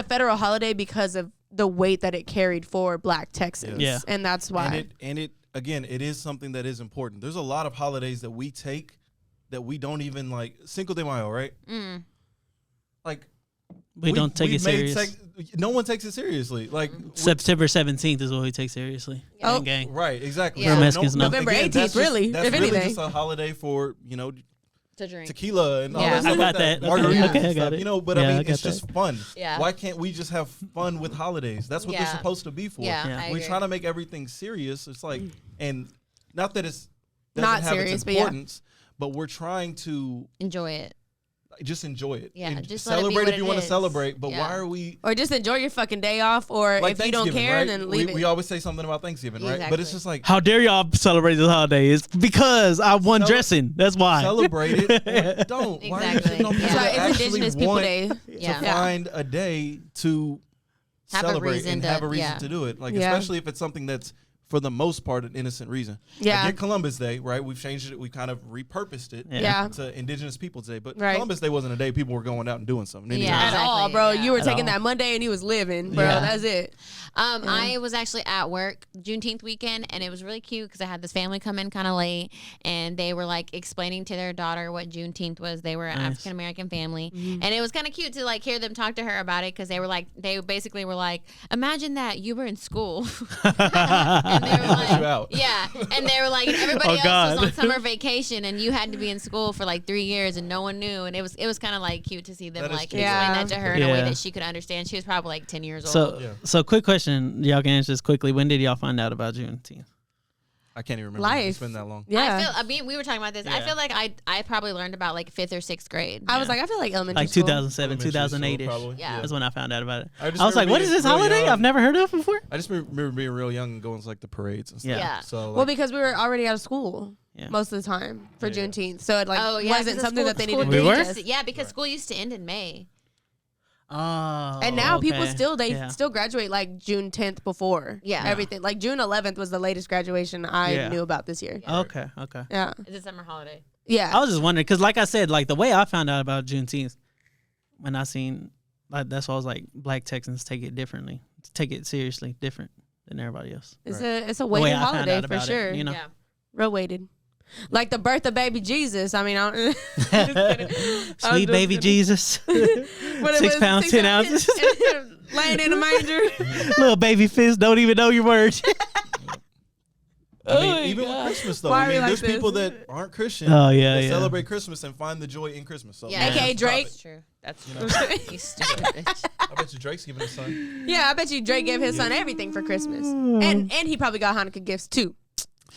federal holiday because of the weight that it carried for Black Texans. Yeah. And that's why. And it again, it is something that is important. There's a lot of holidays that we take that we don't even like. Cinco de Mayo, right? Like we don't take it serious. No one takes it seriously. Like September 17th is what we take seriously. Oh. Gang. Right, exactly. Yeah. For Mexicans, no. November 18th, really, That's if really anything. just a holiday for, you know, To drink. tequila and all Yeah. that stuff. I got like that. Margaritas Okay, and I got stuff, it. you know, but Yeah, I I mean, got it's just fun. Yeah. Why can't we just have fun with holidays? That's what they're supposed to be for. Yeah, Yeah. I We're agree. trying to make everything serious. It's like, and not that it's Not doesn't have serious, its but yeah. importance, but we're trying to Enjoy it. just enjoy it. Yeah, And just let it be celebrate what if you it want to is. celebrate. But Yeah. why are we? Or just enjoy your fucking day off, or Like if you don't Thanksgiving, care, right? then leave it. We always say something about Thanksgiving, right? But it's Exactly. just like How dare y'all celebrate this holiday? It's because I won dressing. That's why. celebrate it. Or don't. Why are you Exactly. shitting on people Yeah. That's why that it's actually Indigenous People want Day. Yeah. to find a day to Have a celebrate reason and to- have a reason yeah. to do it. Like Yeah. especially if it's something that's for the most part an innocent reason. Yeah. Like get Columbus Day, right? We've changed it. We kind of repurposed it Yeah. to Indigenous Peoples Day. But Right. Columbus Day wasn't a day people were going out and doing something. Yeah. Anytime. At Exactly, all, bro. yeah. You were At taking all. that Monday and he was living, bro. Yeah. That's it. I was actually at work Juneteenth weekend, and it was really cute because I had this family come in kind of late, and they were like explaining to their daughter what Juneteenth was. They were an Nice. African American family, and it was kind of cute to like hear them talk to her about it, because they basically were like, imagine that you were in school, and they were like, you out. yeah, and they were like, everybody Oh, else God. was on summer vacation, and you had to be in school for like 3 years, and no one knew, and it was kind of like cute to see them That is like cute. explain Yeah. that to her in a way Yeah. that she could understand. She was probably like 10 years old. So, Yeah. so quick question. Y'all can answer this quickly. When did y'all find out about Juneteenth? I can't even remember. Life. It's been that long. Yeah. I mean, we were talking about this. I Yeah. feel like I probably learned about like 5th or 6th grade. I was like, I feel like elementary Like school. 2007, Elementary school, 2008 ish. probably. Yeah. That's when I found out about it. I just I was like, remember what is being this real holiday? young. I've never heard of before. I just remember being real young and going to like the parades and stuff. Yeah. Yeah. So like, Well, because we were already out of school Yeah. most of the time for Yeah. Juneteenth. So it like oh yeah, wasn't 'cause the something school- that they school needed to We do. were? Yeah, because school used to end in May. Oh. And now people okay. still Yeah. still graduate like June 10th before. Yeah. Everything. Like June 11th was the latest graduation I Yeah. knew about this year. Okay. Okay. Yeah. It's a summer holiday. Yeah. I was just wondering because, like I said, like the way I found out about Juneteenth, when I seen, like, that's why I was like, Black Texans take it differently, take it seriously, different than everybody else. It's a The way weighted I found holiday out for about it, sure. you know. Yeah. Real weighted. Like the birth of baby Jesus. I mean, Sweet baby Jesus, 6 pounds 10 ounces, laying in a manger. little baby fist, don't even know your words. I mean, even with Christmas though, Why I are we mean, like there's this? people that aren't Christian. Oh, yeah, that yeah. celebrate Christmas and find the joy in Christmas. So Yeah. AKA Drake. That's true. That's You true. know? You stupid bitch. I bet you Drake's giving his son. Yeah, I bet you Drake gave his son everything for Christmas. And he probably got Hanukkah gifts too.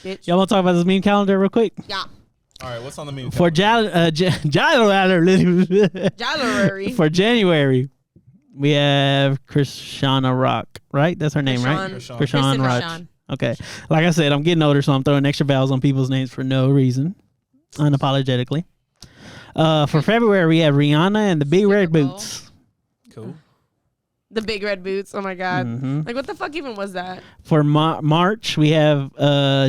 Bitch. Y'all want to talk about this meme calendar real quick? Yeah. All right, what's on the meme? For January. for January, we have Krishana Rock, right? That's her name, right? Krishan. Krishan Rock. Krishan. Okay. Like I said, I'm getting older, so I'm throwing extra vowels on people's names for no reason, unapologetically. For February, we have Rihanna and the Big Red Bowl. Boots. Cool. The big red boots. Oh my God. Mhm. Like, what the fuck even was that? For March, we have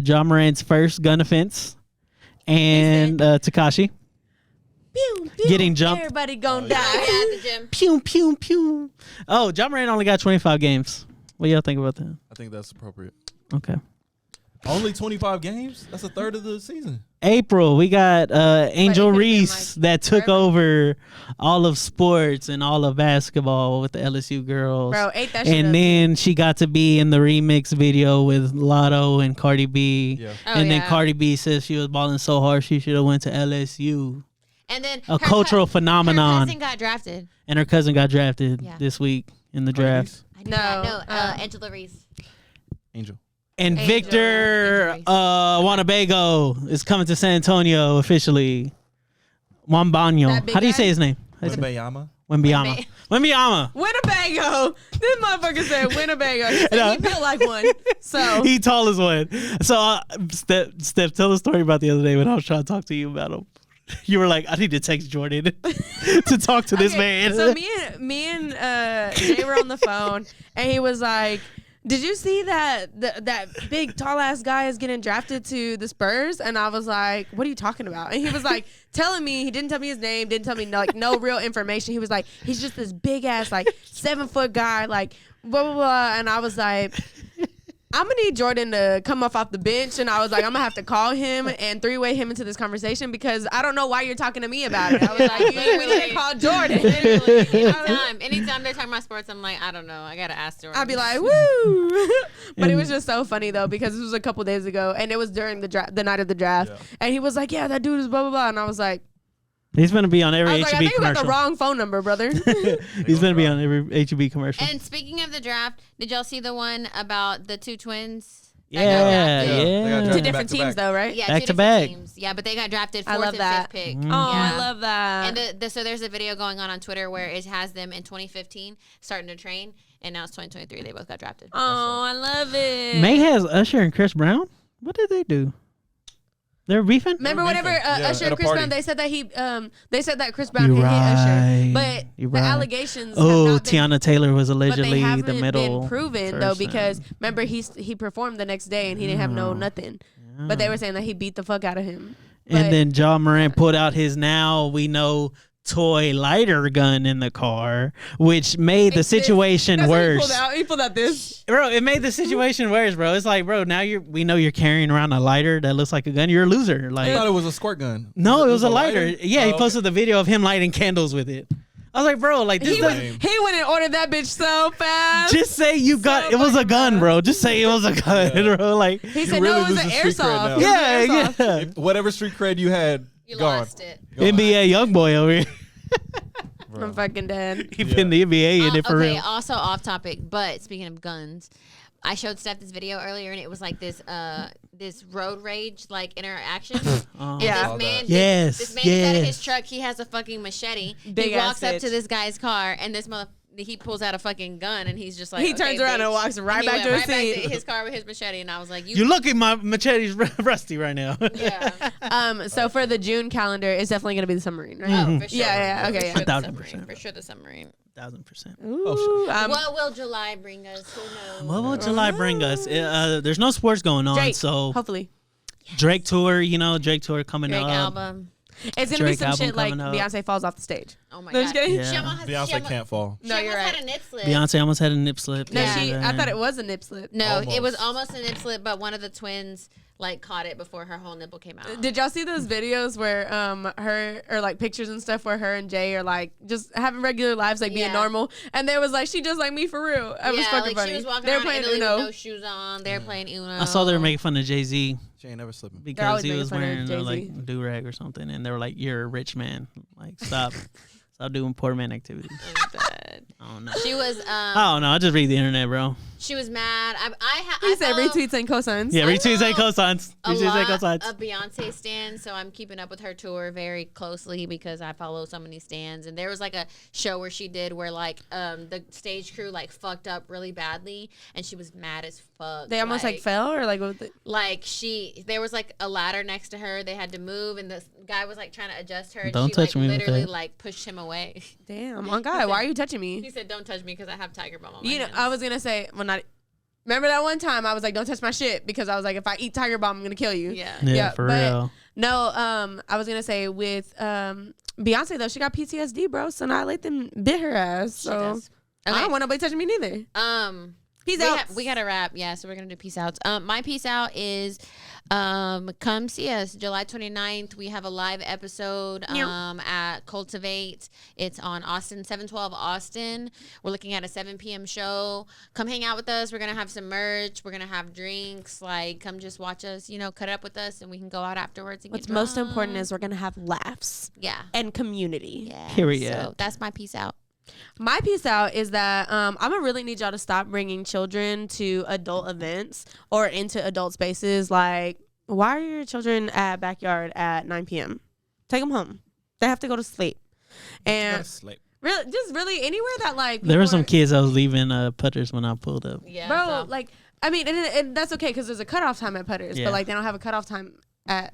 John Moran's first gun offense and Tekashi. Pew, pew. Getting jumped. Everybody gonna die. Yeah, at the gym. Pew, pew, pew. Oh, John Moran only got 25 games. What do y'all think about that? I think that's appropriate. Okay. Only 25 games? That's a third of the season. April, we got Angel it could've been, Reese like, that took forever. over all of sports and all of basketball with the LSU girls. Bro, ate that shit And up. then she got to be in the remix video with Lotto and Cardi B. Yeah. And then yeah. Cardi B says she was balling so hard she should have went to LSU. And then A cultural phenomenon. Her cousin got drafted. And her cousin got drafted Yeah. this week in the draft. I knew that. No, Angela Reese. Angel. And Angel. Victor Angel Wanabago is coming to San Antonio officially. Wambano. That big How do you guy? say his name? Wembanyama. Wembyama. Wembyama. Winnebago. This motherfucker said Winnebago. He said he built like one. So He tall as one. So, Steph, tell the story about the other day when I was trying to talk to you about him. You were like, I need to text Jordan to talk to this man. So me and Jay were on the phone, and he was like, "Did you see that big tall ass guy is getting drafted to the Spurs?" And I was like, "What are you talking about?" And he was like, telling me, he didn't tell me his name, didn't tell me like no real information. He was like, he's just this big ass like 7-foot guy, like blah blah blah. And I was like, I'm gonna need Jordan to come off the bench, and I was like, I'm gonna have to call him and three-way him into this conversation because I don't know why you're talking to me about it. I was like, we need to call Jordan. Literally, anytime they're talking about sports, I'm like, I don't know. I gotta ask Jordan. I'd be like, woo! But it was just so funny though because this was a couple days ago, and it was during the night of the draft, and he was like, yeah, that dude is blah blah blah, and I was like, He's going to be on every I was like, I HEB think you got commercial. the wrong phone number, brother. He's going to be on every HEB commercial. And speaking of the draft, did y'all see the one about the two twins? Yeah, that got drafted? They got yeah. drafted Two different teams though, right? Yeah, Back two to different back. teams. Yeah, but they got drafted I 4th love and that. 5th pick. Oh, Yeah. I love that. And so there's a video going on Twitter where it has them in 2015 starting to train, and now it's 2023. They both got drafted. Oh, I love it. May has Usher and Chris Brown. What did they do? They're beefing? Remember They were whenever beefing. Yeah, Usher at and a Chris party. Brown, they said that Chris Brown You're hit right. Usher, but You're the right. allegations. have Oh, not been, Tiana Taylor was but they allegedly haven't the middle been proven though person. because remember he performed the next day and he didn't have no nothing, but they were saying that he beat the fuck out of him. But And then John Morant put out his now we know toy lighter gun in the car, which made the situation that's what worse. He pulled out this. Bro, it made the situation worse, bro. It's like, bro, now we know you're carrying around a lighter that looks like a gun. You're a loser. I Like, thought it was a squirt gun. no, it was a lighter. Yeah, he Oh, posted the video of him lighting candles with it. I was like, bro, like this He doesn't. went and ordered that bitch so fast. Just say you got. It was a gun, bro. Just say it was a gun, bro. Like, He You said really no, it was an losing street cred airsoft. now. It was an yeah, airsoft. yeah. Whatever street cred you had, You gone. lost it. Gone. NBA young boy over here. I'm fucking dead. He pinned the NBA in it for okay, real. also off topic, but speaking of guns, I showed Steph this video earlier, and it was like this road rage like interaction. And Yeah. this man, Yes, this man is out of yes. his truck. He has a fucking machete. Big he ass walks up bitch. to this guy's car, and he pulls out a fucking gun, and he's just like, He turns around and walks right back to his seat. his car with his machete, and I was like, You look at my machete's rusty right now. yeah. So for the June calendar, it's definitely gonna be the submarine, right? Oh, for sure. Yeah, okay, For yeah. sure the 1000%. submarine. For sure the submarine. 1000%. Ooh, What will July bring us? Who knows? What will July bring us? There's no sports going on, Drake, so hopefully Drake tour, Drake tour coming Drake up. album. it's gonna be Drake some album shit like coming up. Beyonce falls off the stage. Oh my No, god. just kidding. Yeah. She almost has, Beyonce can't fall. She No, almost you're right. had a nip slip. Beyonce almost had a nip slip. No, Yeah. I thought it was a nip slip. No, it was Almost. almost a nip slip, but one of the twins like caught it before her whole nipple came out. Did y'all see those videos where her or like pictures and stuff where her and Jay are like just having regular lives, like being Yeah. normal, and there was like she just like me for real. It was fucking like funny. she was walking They were around playing Italy Uno. with no shoes on. They were playing Uno. I saw they were making fun of Jay-Z She ain't never slipping. because always he making was fun of wearing a Jay-Z. like do-rag or something, and they were like, "You're a rich man. Like, stop doing poor man activities." Bad. I don't know. She was I don't know. I just read the internet, bro. she was mad. He I said follow retweets and cosigns. Yeah, I retweets and follow cosigns. a Retweets and lot cosigns. of Beyonce stands, so I'm keeping up with her tour very closely because I follow so many stands. And there was like a show where she did where like the stage crew like fucked up really badly, and she was mad as fuck. They almost like fell or like what? Like there was like a ladder next to her. They had to move, and the guy was like trying to adjust her. And Don't she touch like me with literally that. like pushed him away. Damn, oh God, why are you touching He me? said, "Don't touch me because I have tiger balm on my You know, hands." I was gonna say, well, not. Remember that one time I was like, don't touch my shit because I was like, if I eat tiger balm, I'm gonna kill you. Yeah. Yeah, for but real. No, I was gonna say with Beyonce though, she got PTSD, bro. So now Lathan bit her ass. So does. I Okay. don't want nobody touching me neither. Peace out. We got to wrap. Yeah, so we're going to do peace outs. My peace out is come see us July 29th. We have a live episode at Cultivate. It's on Austin, 712 Austin. We're looking at a 7 p.m. show. Come hang out with us. We're going to have some merch. We're going to have drinks. Like, come just watch us, cut up with us, and we can go out afterwards and What's get most drunk. important is we're going to have laughs. Yeah. And community. Yeah. Period. So that's my peace out. My piece out is that I'm gonna really need y'all to stop bringing children to adult events or into adult spaces. Like, why are your children at backyard at 9 p.m.? Take them home. They have to go to sleep. And really anywhere that like there were some kids that was leaving Putters when I pulled up. Yeah, bro. Like, I mean, and that's okay because there's a cutoff time at Putters, Yeah. but like they don't have a cutoff time at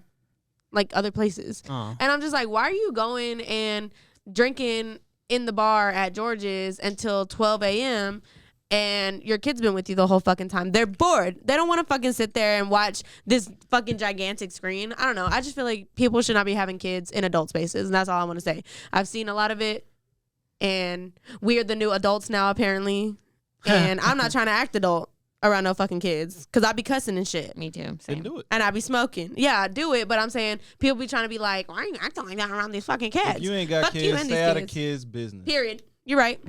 like other places. And I'm just like, why are you going and drinking in the bar at George's until 12 a.m. and your kid's been with you the whole fucking time? They're bored. They don't want to fucking sit there and watch this fucking gigantic screen. I don't know. I just feel like people should not be having kids in adult spaces, and that's all I want to say. I've seen a lot of it, and we're the new adults now, apparently, and I'm not trying to act adult around no fucking kids because I be cussing and shit. Me too. Then do it. And I be smoking. Yeah, I do it, but I'm saying people be trying to be like, why are you acting like that around these fucking kids? If you ain't got Fuck you kids, and stay these out of kids. kids' business. Period. You're right.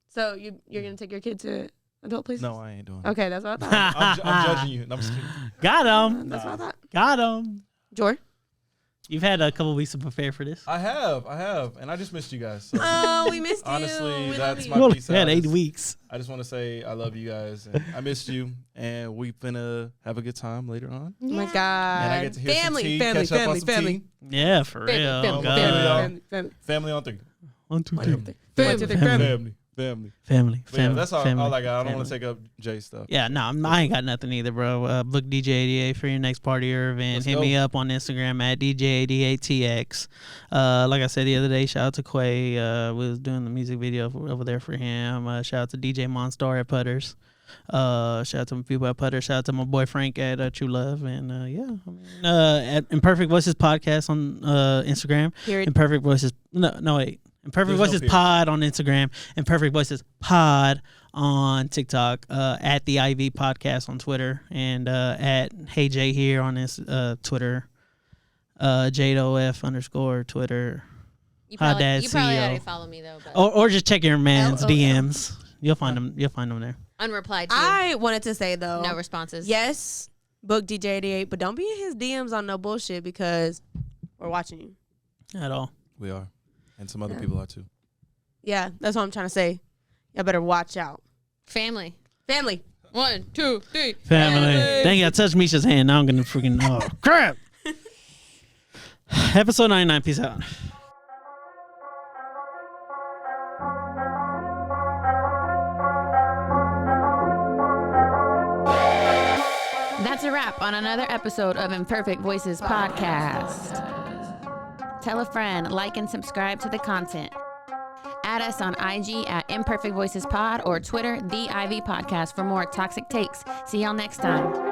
So you're gonna take your kid to adult places? No, I ain't doing it. Okay, that's what I thought. I'm judging you. No, I'm just kidding. Got him. That's what I thought. Got him. George? You've had a couple weeks to prepare for this. I have, and I just missed you guys. So. Oh, we missed you. Honestly, We that's love my You piece had out. 8 weeks. I just want to say I love you guys, and I missed you, and we finna have a good time later on. Oh my God. And I get to hear some tea, family, catch up on some family. tea. Yeah, for real. Family, God. Family on 3. 1, 2, 3. Family. Family. But yeah, that's all family, I got. I don't want family. to take up Jay's stuff. Yeah, no, I ain't got nothing either, bro. Book DJ88 for your next party or event. Let's Hit go. me up on Instagram at DJ88TX. Like I said the other day, shout out to Quay. We was doing the music video over there for him. Shout out to DJ Monstar at Putters. Shout out to my people at Putters. Shout out to my boy Frank at True Love. And at Imperfect Voices Podcast on Instagram. Period. Imperfect Voices. No, wait. Imperfect There's no Voices period. Pod on Instagram. Imperfect Voices Pod on TikTok. At the IV Podcast on Twitter. And at Hey Jay here on this Twitter. JadeOF _ Twitter. You Hi, probably, Dad, you probably CEO. already follow me though. But Or just check your man's LOL. DMs. You'll find them. You'll find them there. unreplied to. I wanted to say, though. No responses. Yes, book DJ88, but don't be in his DMs on no bullshit because we're watching you. At all. We are, and some other people are too. Yeah, that's what I'm trying to say. Y'all better watch out. Family. 1, 2, 3. Family. Dang it, I touched Misha's hand. Now I'm going to freaking... Oh, crap. Episode 99. Peace out. That's a wrap on another episode of Imperfect Voices Podcast. Tell a friend, like and subscribe to the content. Add us on IG at Imperfect Voices Pod or Twitter, The IV Podcast for more toxic takes. See y'all next time.